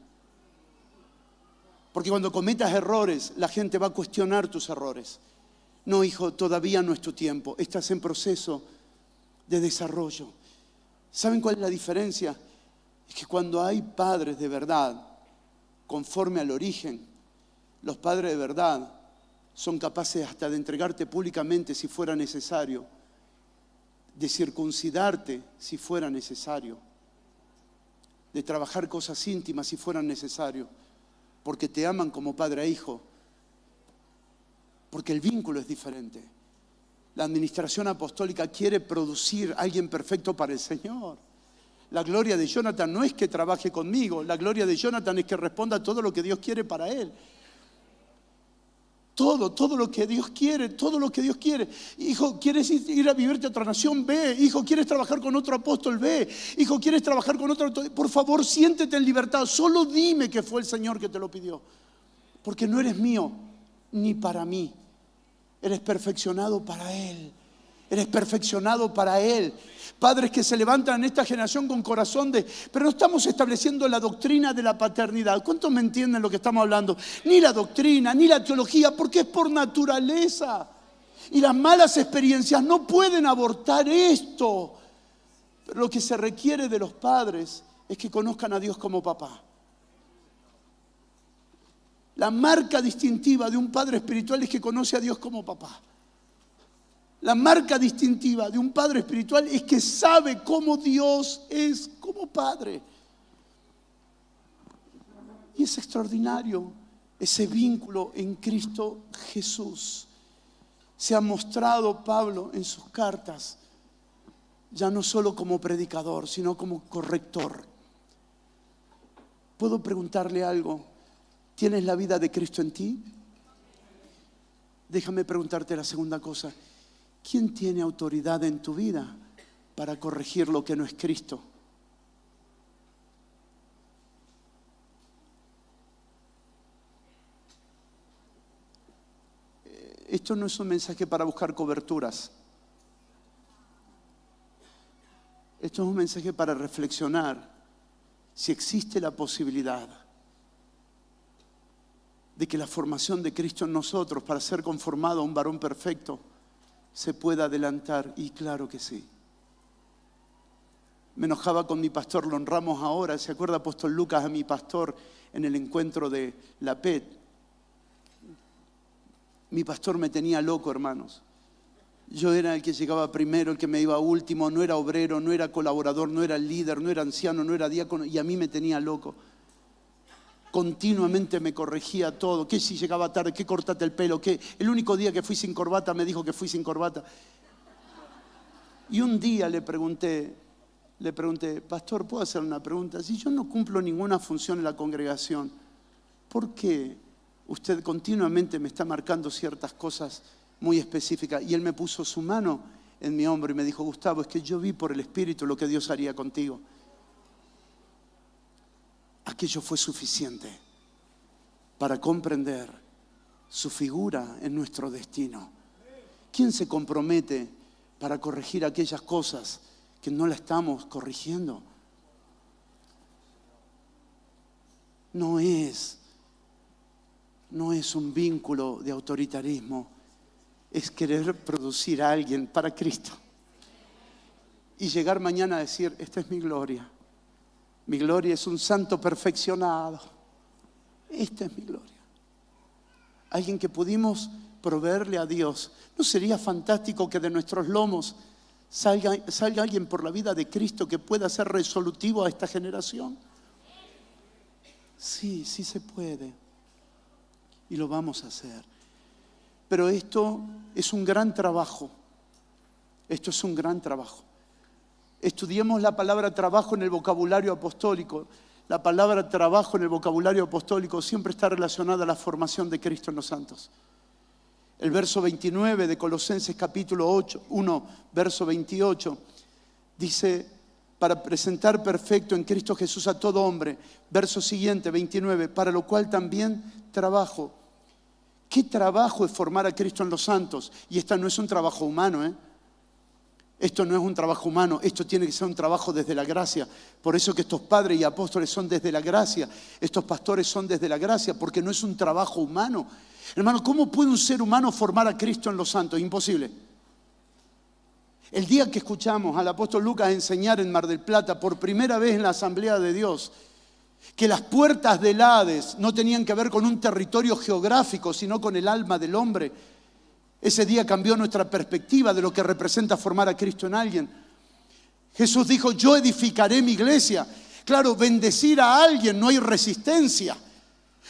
[SPEAKER 1] Porque cuando cometas errores, la gente va a cuestionar tus errores. No, hijo, todavía no es tu tiempo. Estás en proceso de desarrollo. ¿Saben cuál es la diferencia? Es que cuando hay padres de verdad, conforme al origen, los padres de verdad son capaces hasta de entregarte públicamente si fuera necesario, de circuncidarte si fuera necesario, de trabajar cosas íntimas si fueran necesario, porque te aman como padre a hijo. Porque el vínculo es diferente. La administración apostólica quiere producir a alguien perfecto para el Señor. La gloria de Jonathan no es que trabaje conmigo. La gloria de Jonathan es que responda a todo lo que Dios quiere para él. Todo lo que Dios quiere, todo lo que Dios quiere. Hijo, ¿quieres ir a vivirte a otra nación? Ve. Hijo, ¿quieres trabajar con otro apóstol? Ve. Hijo, ¿quieres trabajar con otro? Por favor, siéntete en libertad. Solo dime que fue el Señor que te lo pidió. Porque no eres mío, ni para mí. Eres perfeccionado para Él. Eres perfeccionado para Él. Padres que se levantan en esta generación con corazón pero no estamos estableciendo la doctrina de la paternidad. ¿Cuántos me entienden lo que estamos hablando? Ni la doctrina, ni la teología, porque es por naturaleza. Y las malas experiencias no pueden abortar esto. Pero lo que se requiere de los padres es que conozcan a Dios como papá. La marca distintiva de un padre espiritual es que conoce a Dios como papá. La marca distintiva de un padre espiritual es que sabe cómo Dios es como padre. Y es extraordinario ese vínculo en Cristo Jesús. Se ha mostrado Pablo en sus cartas, ya no solo como predicador, sino como corrector. ¿Puedo preguntarle algo? ¿Tienes la vida de Cristo en ti? Déjame preguntarte la segunda cosa. ¿Quién tiene autoridad en tu vida para corregir lo que no es Cristo? Esto no es un mensaje para buscar coberturas. Esto es un mensaje para reflexionar si existe la posibilidad de que la formación de Cristo en nosotros para ser conformado a un varón perfecto se pueda adelantar. Y claro que sí. Me enojaba con mi pastor, lo honramos ahora. ¿Se acuerda, apóstol Lucas, a mi pastor en el encuentro de la PET? Mi pastor me tenía loco, hermanos. Yo era el que llegaba primero, el que me iba último, no era obrero, no era colaborador, no era líder, no era anciano, no era diácono, y a mí me tenía loco. Continuamente me corregía todo, que si llegaba tarde, que cortate el pelo, que el único día que fui sin corbata me dijo que fui sin corbata. Y un día le pregunté, pastor, ¿puedo hacer una pregunta? Si yo no cumplo ninguna función en la congregación, ¿por qué usted continuamente me está marcando ciertas cosas muy específicas? Y él me puso su mano en mi hombro y me dijo, Gustavo, es que yo vi por el Espíritu lo que Dios haría contigo. Aquello fue suficiente para comprender su figura en nuestro destino. ¿Quién se compromete para corregir aquellas cosas que no la estamos corrigiendo? No es un vínculo de autoritarismo, es querer producir a alguien para Cristo. Y llegar mañana a decir, esta es mi gloria. Mi gloria es un santo perfeccionado. Esta es mi gloria. Alguien que pudimos proveerle a Dios. ¿No sería fantástico que de nuestros lomos salga alguien por la vida de Cristo que pueda ser resolutivo a esta generación? Sí, sí se puede. Y lo vamos a hacer. Pero esto es un gran trabajo. Esto es un gran trabajo. Estudiemos la palabra trabajo en el vocabulario apostólico. La palabra trabajo en el vocabulario apostólico siempre está relacionada a la formación de Cristo en los santos. El verso 29 de Colosenses capítulo 1, verso 28, dice, para presentar perfecto en Cristo Jesús a todo hombre. Verso siguiente, 29, para lo cual también trabajo. ¿Qué trabajo es formar a Cristo en los santos? Y esta no es un trabajo humano, ¿eh? Esto no es un trabajo humano, esto tiene que ser un trabajo desde la gracia. Por eso que estos padres y apóstoles son desde la gracia, estos pastores son desde la gracia, porque no es un trabajo humano. Hermano, ¿cómo puede un ser humano formar a Cristo en los santos? Imposible. El día que escuchamos al apóstol Lucas enseñar en Mar del Plata, por primera vez en la Asamblea de Dios, que las puertas del Hades no tenían que ver con un territorio geográfico, sino con el alma del hombre. Ese día cambió nuestra perspectiva de lo que representa formar a Cristo en alguien. Jesús dijo, yo edificaré mi iglesia. Claro, bendecir a alguien no hay resistencia.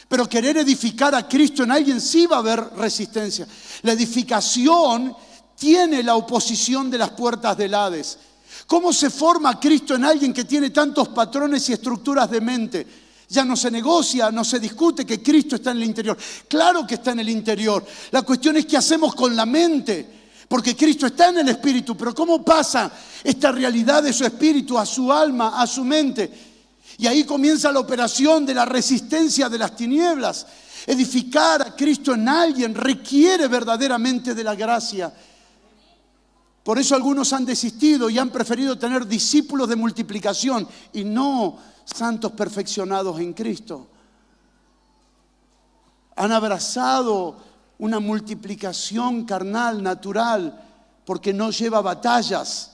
[SPEAKER 1] Pero querer edificar a Cristo en alguien sí va a haber resistencia. La edificación tiene la oposición de las puertas del Hades. ¿Cómo se forma Cristo en alguien que tiene tantos patrones y estructuras de mente? Ya no se negocia, no se discute que Cristo está en el interior. Claro que está en el interior. La cuestión es qué hacemos con la mente. Porque Cristo está en el espíritu, pero ¿cómo pasa esta realidad de su espíritu a su alma, a su mente? Y ahí comienza la operación de la resistencia de las tinieblas. Edificar a Cristo en alguien requiere verdaderamente de la gracia. Por eso algunos han desistido y han preferido tener discípulos de multiplicación y no santos perfeccionados en Cristo. Han abrazado una multiplicación carnal, natural, porque no lleva batallas.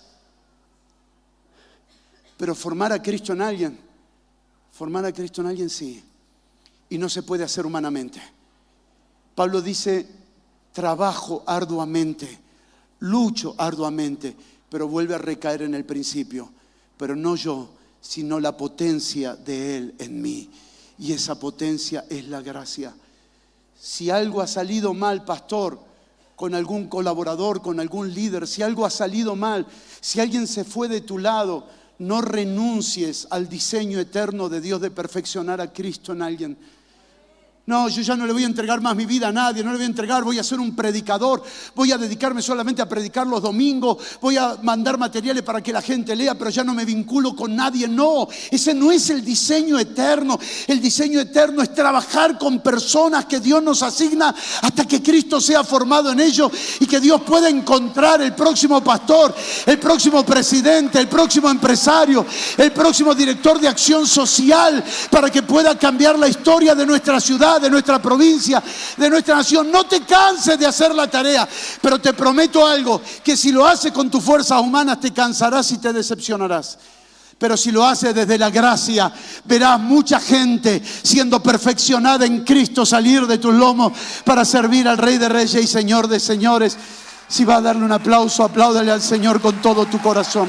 [SPEAKER 1] Pero formar a Cristo en alguien sí. Y no se puede hacer humanamente. Pablo dice, trabajo arduamente, lucho arduamente, pero vuelve a recaer en el principio. Pero no yo, sino la potencia de Él en mí. Y esa potencia es la gracia. Si algo ha salido mal, pastor, con algún colaborador, con algún líder, si algo ha salido mal, si alguien se fue de tu lado, no renuncies al diseño eterno de Dios de perfeccionar a Cristo en alguien. No, yo ya no le voy a entregar más mi vida a nadie, no le voy a entregar, voy a ser un predicador, voy a dedicarme solamente a predicar los domingos, voy a mandar materiales para que la gente lea, pero ya no me vinculo con nadie. No, ese no es el diseño eterno. El diseño eterno es trabajar con personas que Dios nos asigna hasta que Cristo sea formado en ellos y que Dios pueda encontrar el próximo pastor, el próximo presidente, el próximo empresario, el próximo director de acción social, para que pueda cambiar la historia de nuestra ciudad, de nuestra provincia, de nuestra nación. No te canses de hacer la tarea, pero te prometo algo, que si lo haces con tus fuerzas humanas te cansarás y te decepcionarás. Pero si lo haces desde la gracia, verás mucha gente siendo perfeccionada en Cristo salir de tus lomos para servir al Rey de Reyes y Señor de Señores. Si vas a darle un aplauso, apláudale al Señor con todo tu corazón.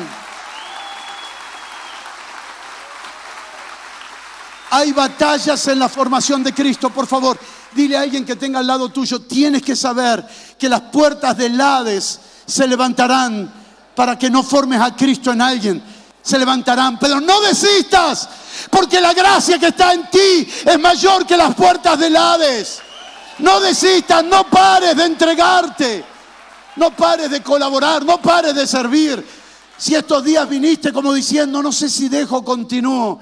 [SPEAKER 1] Hay batallas en la formación de Cristo. Por favor, dile a alguien que tenga al lado tuyo, tienes que saber que las puertas del Hades se levantarán para que no formes a Cristo en alguien. Se levantarán, pero no desistas, porque la gracia que está en ti es mayor que las puertas del Hades. No desistas, no pares de entregarte, no pares de colaborar, no pares de servir. Si estos días viniste como diciendo, no sé si dejo o continúo,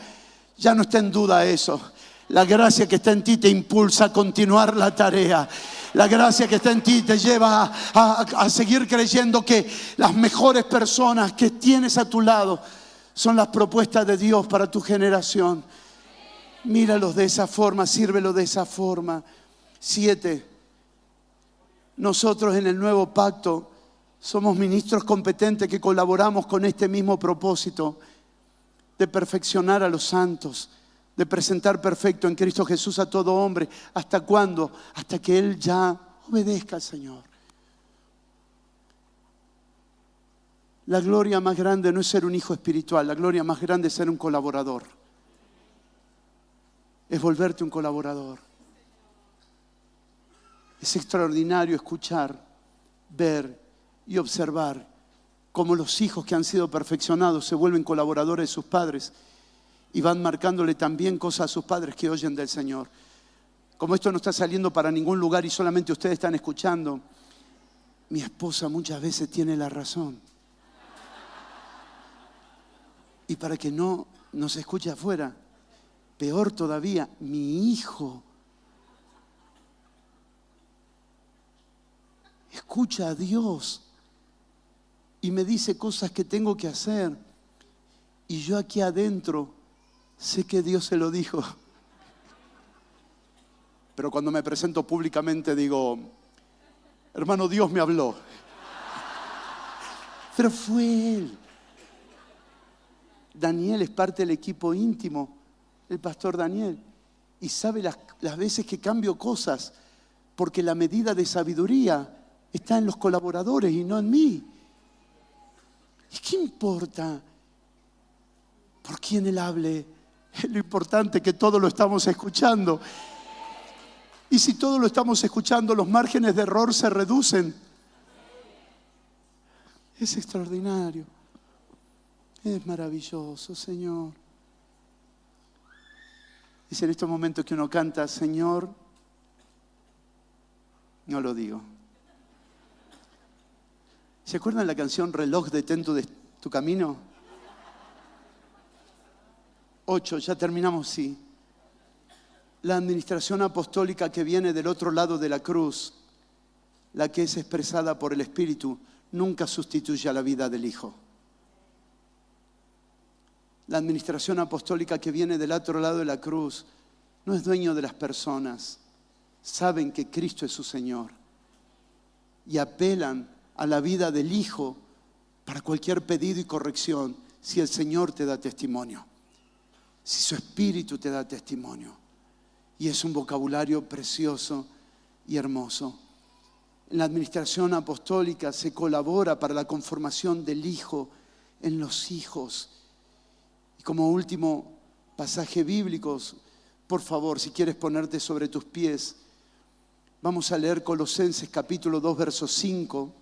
[SPEAKER 1] ya no está en duda eso. La gracia que está en ti te impulsa a continuar la tarea. La gracia que está en ti te lleva a seguir creyendo que las mejores personas que tienes a tu lado son las propuestas de Dios para tu generación. Míralos de esa forma, sírvelo de esa forma. 7. Nosotros en el nuevo pacto somos ministros competentes que colaboramos con este mismo propósito de perfeccionar a los santos, de presentar perfecto en Cristo Jesús a todo hombre. ¿Hasta cuándo? Hasta que Él ya obedezca al Señor. La gloria más grande no es ser un hijo espiritual, la gloria más grande es ser un colaborador. Es volverte un colaborador. Es extraordinario escuchar, ver y observar cómo los hijos que han sido perfeccionados se vuelven colaboradores de sus padres y van marcándole también cosas a sus padres que oyen del Señor. Como esto no está saliendo para ningún lugar y solamente ustedes están escuchando, mi esposa muchas veces tiene la razón. Y para que no se escuche afuera, peor todavía, mi hijo escucha a Dios y me dice cosas que tengo que hacer. Y yo aquí adentro sé que Dios se lo dijo. Pero cuando me presento públicamente digo, hermano, Dios me habló. Pero fue Él. Daniel es parte del equipo íntimo, el pastor Daniel. Y sabe las veces que cambio cosas, porque la medida de sabiduría está en los colaboradores y no en mí. ¿Y qué importa por quién Él hable? Lo importante es que todo lo estamos escuchando. Y si todo lo estamos escuchando, los márgenes de error se reducen. Es extraordinario. Es maravilloso, Señor. Es en estos momentos que uno canta, Señor, no lo digo. ¿Se acuerdan la canción Reloj detén tu camino? 8, ya terminamos, sí. La administración apostólica que viene del otro lado de la cruz, la que es expresada por el Espíritu, nunca sustituye a la vida del Hijo. La administración apostólica que viene del otro lado de la cruz no es dueño de las personas. Saben que Cristo es su Señor y apelan a la vida del Hijo para cualquier pedido y corrección si el Señor te da testimonio, si su Espíritu te da testimonio. Y es un vocabulario precioso y hermoso. En la administración apostólica se colabora para la conformación del Hijo en los hijos. Y como último pasaje bíblico, por favor, si quieres ponerte sobre tus pies, vamos a leer Colosenses capítulo 2, verso 5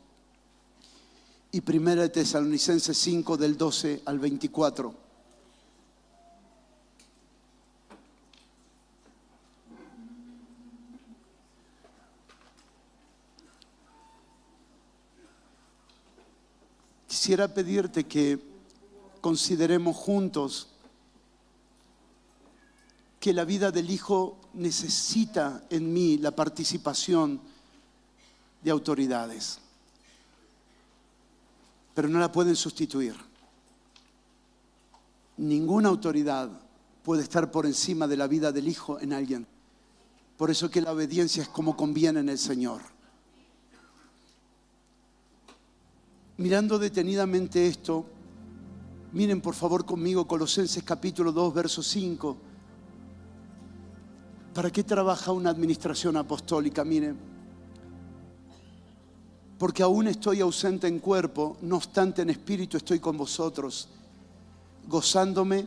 [SPEAKER 1] y 1 Tesalonicenses 5 del 12 al 24. Quisiera pedirte que consideremos juntos que la vida del Hijo necesita en mí la participación de autoridades, pero no la pueden sustituir. Ninguna autoridad puede estar por encima de la vida del Hijo en alguien. Por eso que la obediencia es como conviene en el Señor. Mirando detenidamente esto, miren por favor conmigo Colosenses capítulo 2, verso 5. ¿Para qué trabaja una administración apostólica? Miren, porque aún estoy ausente en cuerpo, no obstante en espíritu estoy con vosotros, gozándome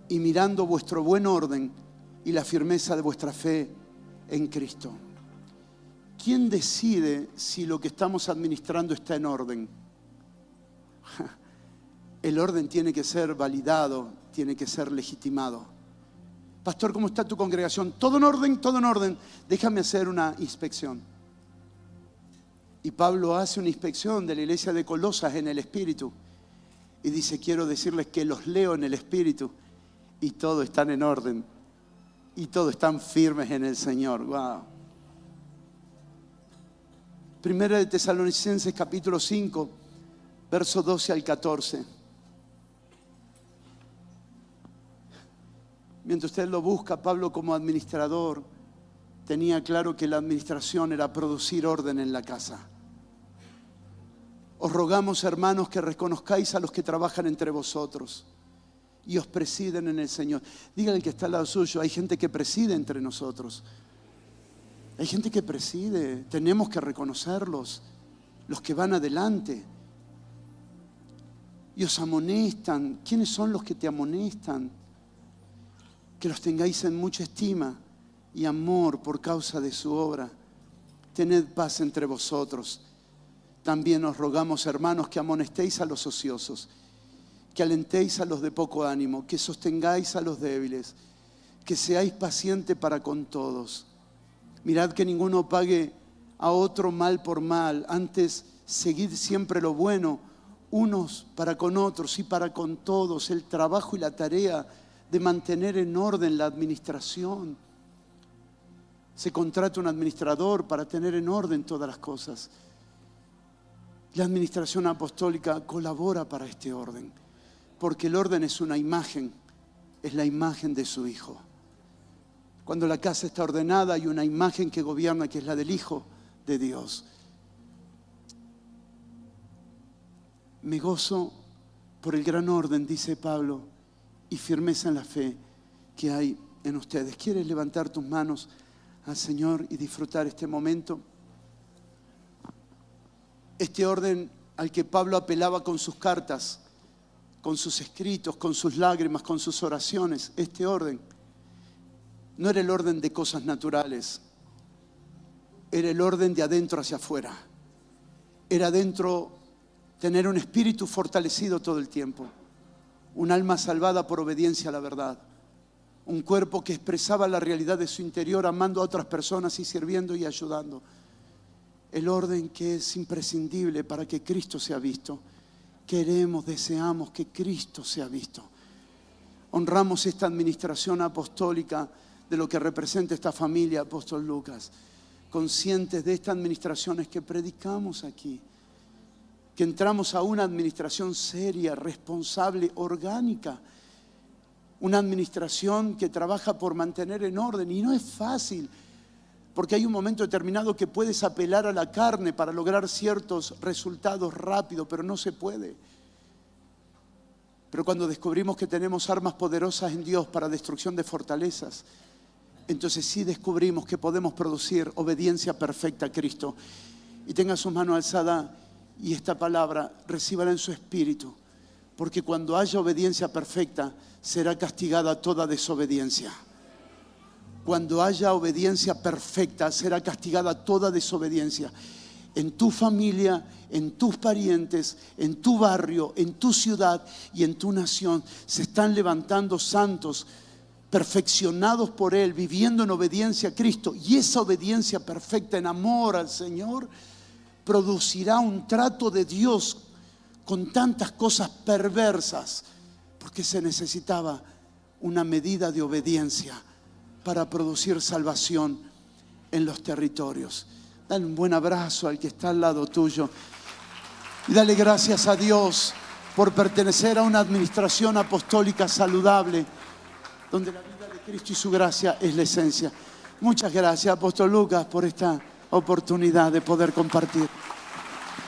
[SPEAKER 1] y mirando vuestro buen orden y la firmeza de vuestra fe en Cristo. ¿Quién decide si lo que estamos administrando está en orden? El orden tiene que ser validado, tiene que ser legitimado. Pastor, ¿cómo está tu congregación? Todo en orden, todo en orden. Déjame hacer una inspección. Y Pablo hace una inspección de la iglesia de Colosas en el Espíritu. Y dice, quiero decirles que los leo en el Espíritu. Y todos están en orden. Y todos están firmes en el Señor. Wow. Primera de Tesalonicenses capítulo 5, versos 12 al 14. Mientras usted lo busca, Pablo como administrador tenía claro que la administración era producir orden en la casa. Os rogamos, hermanos, que reconozcáis a los que trabajan entre vosotros y os presiden en el Señor. Dígale al que está al lado suyo, hay gente que preside entre nosotros. Hay gente que preside, tenemos que reconocerlos, los que van adelante. Y os amonestan. ¿Quiénes son los que te amonestan? Que los tengáis en mucha estima y amor por causa de su obra. Tened paz entre vosotros. También os rogamos, hermanos, que amonestéis a los ociosos, que alentéis a los de poco ánimo, que sostengáis a los débiles, que seáis pacientes para con todos. Mirad que ninguno pague a otro mal por mal, antes seguid siempre lo bueno, unos para con otros y para con todos, el trabajo y la tarea de mantener en orden la administración. Se contrata un administrador para tener en orden todas las cosas. La administración apostólica colabora para este orden, porque el orden es una imagen, es la imagen de su Hijo. Cuando la casa está ordenada hay una imagen que gobierna, que es la del Hijo de Dios. Me gozo por el gran orden, dice Pablo, y firmeza en la fe que hay en ustedes. ¿Quieres levantar tus manos al Señor y disfrutar este momento? Este orden al que Pablo apelaba con sus cartas, con sus escritos, con sus lágrimas, con sus oraciones, este orden no era el orden de cosas naturales, era el orden de adentro hacia afuera. Era adentro tener un espíritu fortalecido todo el tiempo, un alma salvada por obediencia a la verdad, un cuerpo que expresaba la realidad de su interior, amando a otras personas y sirviendo y ayudando. El orden que es imprescindible para que Cristo sea visto. Queremos, deseamos que Cristo sea visto. Honramos esta administración apostólica de lo que representa esta familia, Apóstol Lucas, conscientes de estas administraciones que predicamos aquí. que entramos a una administración seria, responsable, orgánica. Una administración que trabaja por mantener en orden. Y no es fácil, porque hay un momento determinado que puedes apelar a la carne para lograr ciertos resultados rápidos, pero no se puede. Pero cuando descubrimos que tenemos armas poderosas en Dios para destrucción de fortalezas, entonces sí descubrimos que podemos producir obediencia perfecta a Cristo. Y tenga sus manos alzadas y esta palabra, recíbala en su espíritu. Porque cuando haya obediencia perfecta, será castigada toda desobediencia. Cuando haya obediencia perfecta, será castigada toda desobediencia. En tu familia, en tus parientes, en tu barrio, en tu ciudad y en tu nación se están levantando santos perfeccionados por Él, viviendo en obediencia a Cristo. Y esa obediencia perfecta en amor al Señor producirá un trato de Dios con tantas cosas perversas, porque se necesitaba una medida de obediencia para producir salvación en los territorios. Dale un buen abrazo al que está al lado tuyo y dale gracias a Dios por pertenecer a una administración apostólica saludable, donde la vida de Cristo y su gracia es la esencia. Muchas gracias, Apóstol Lucas, por esta oportunidad de poder compartir.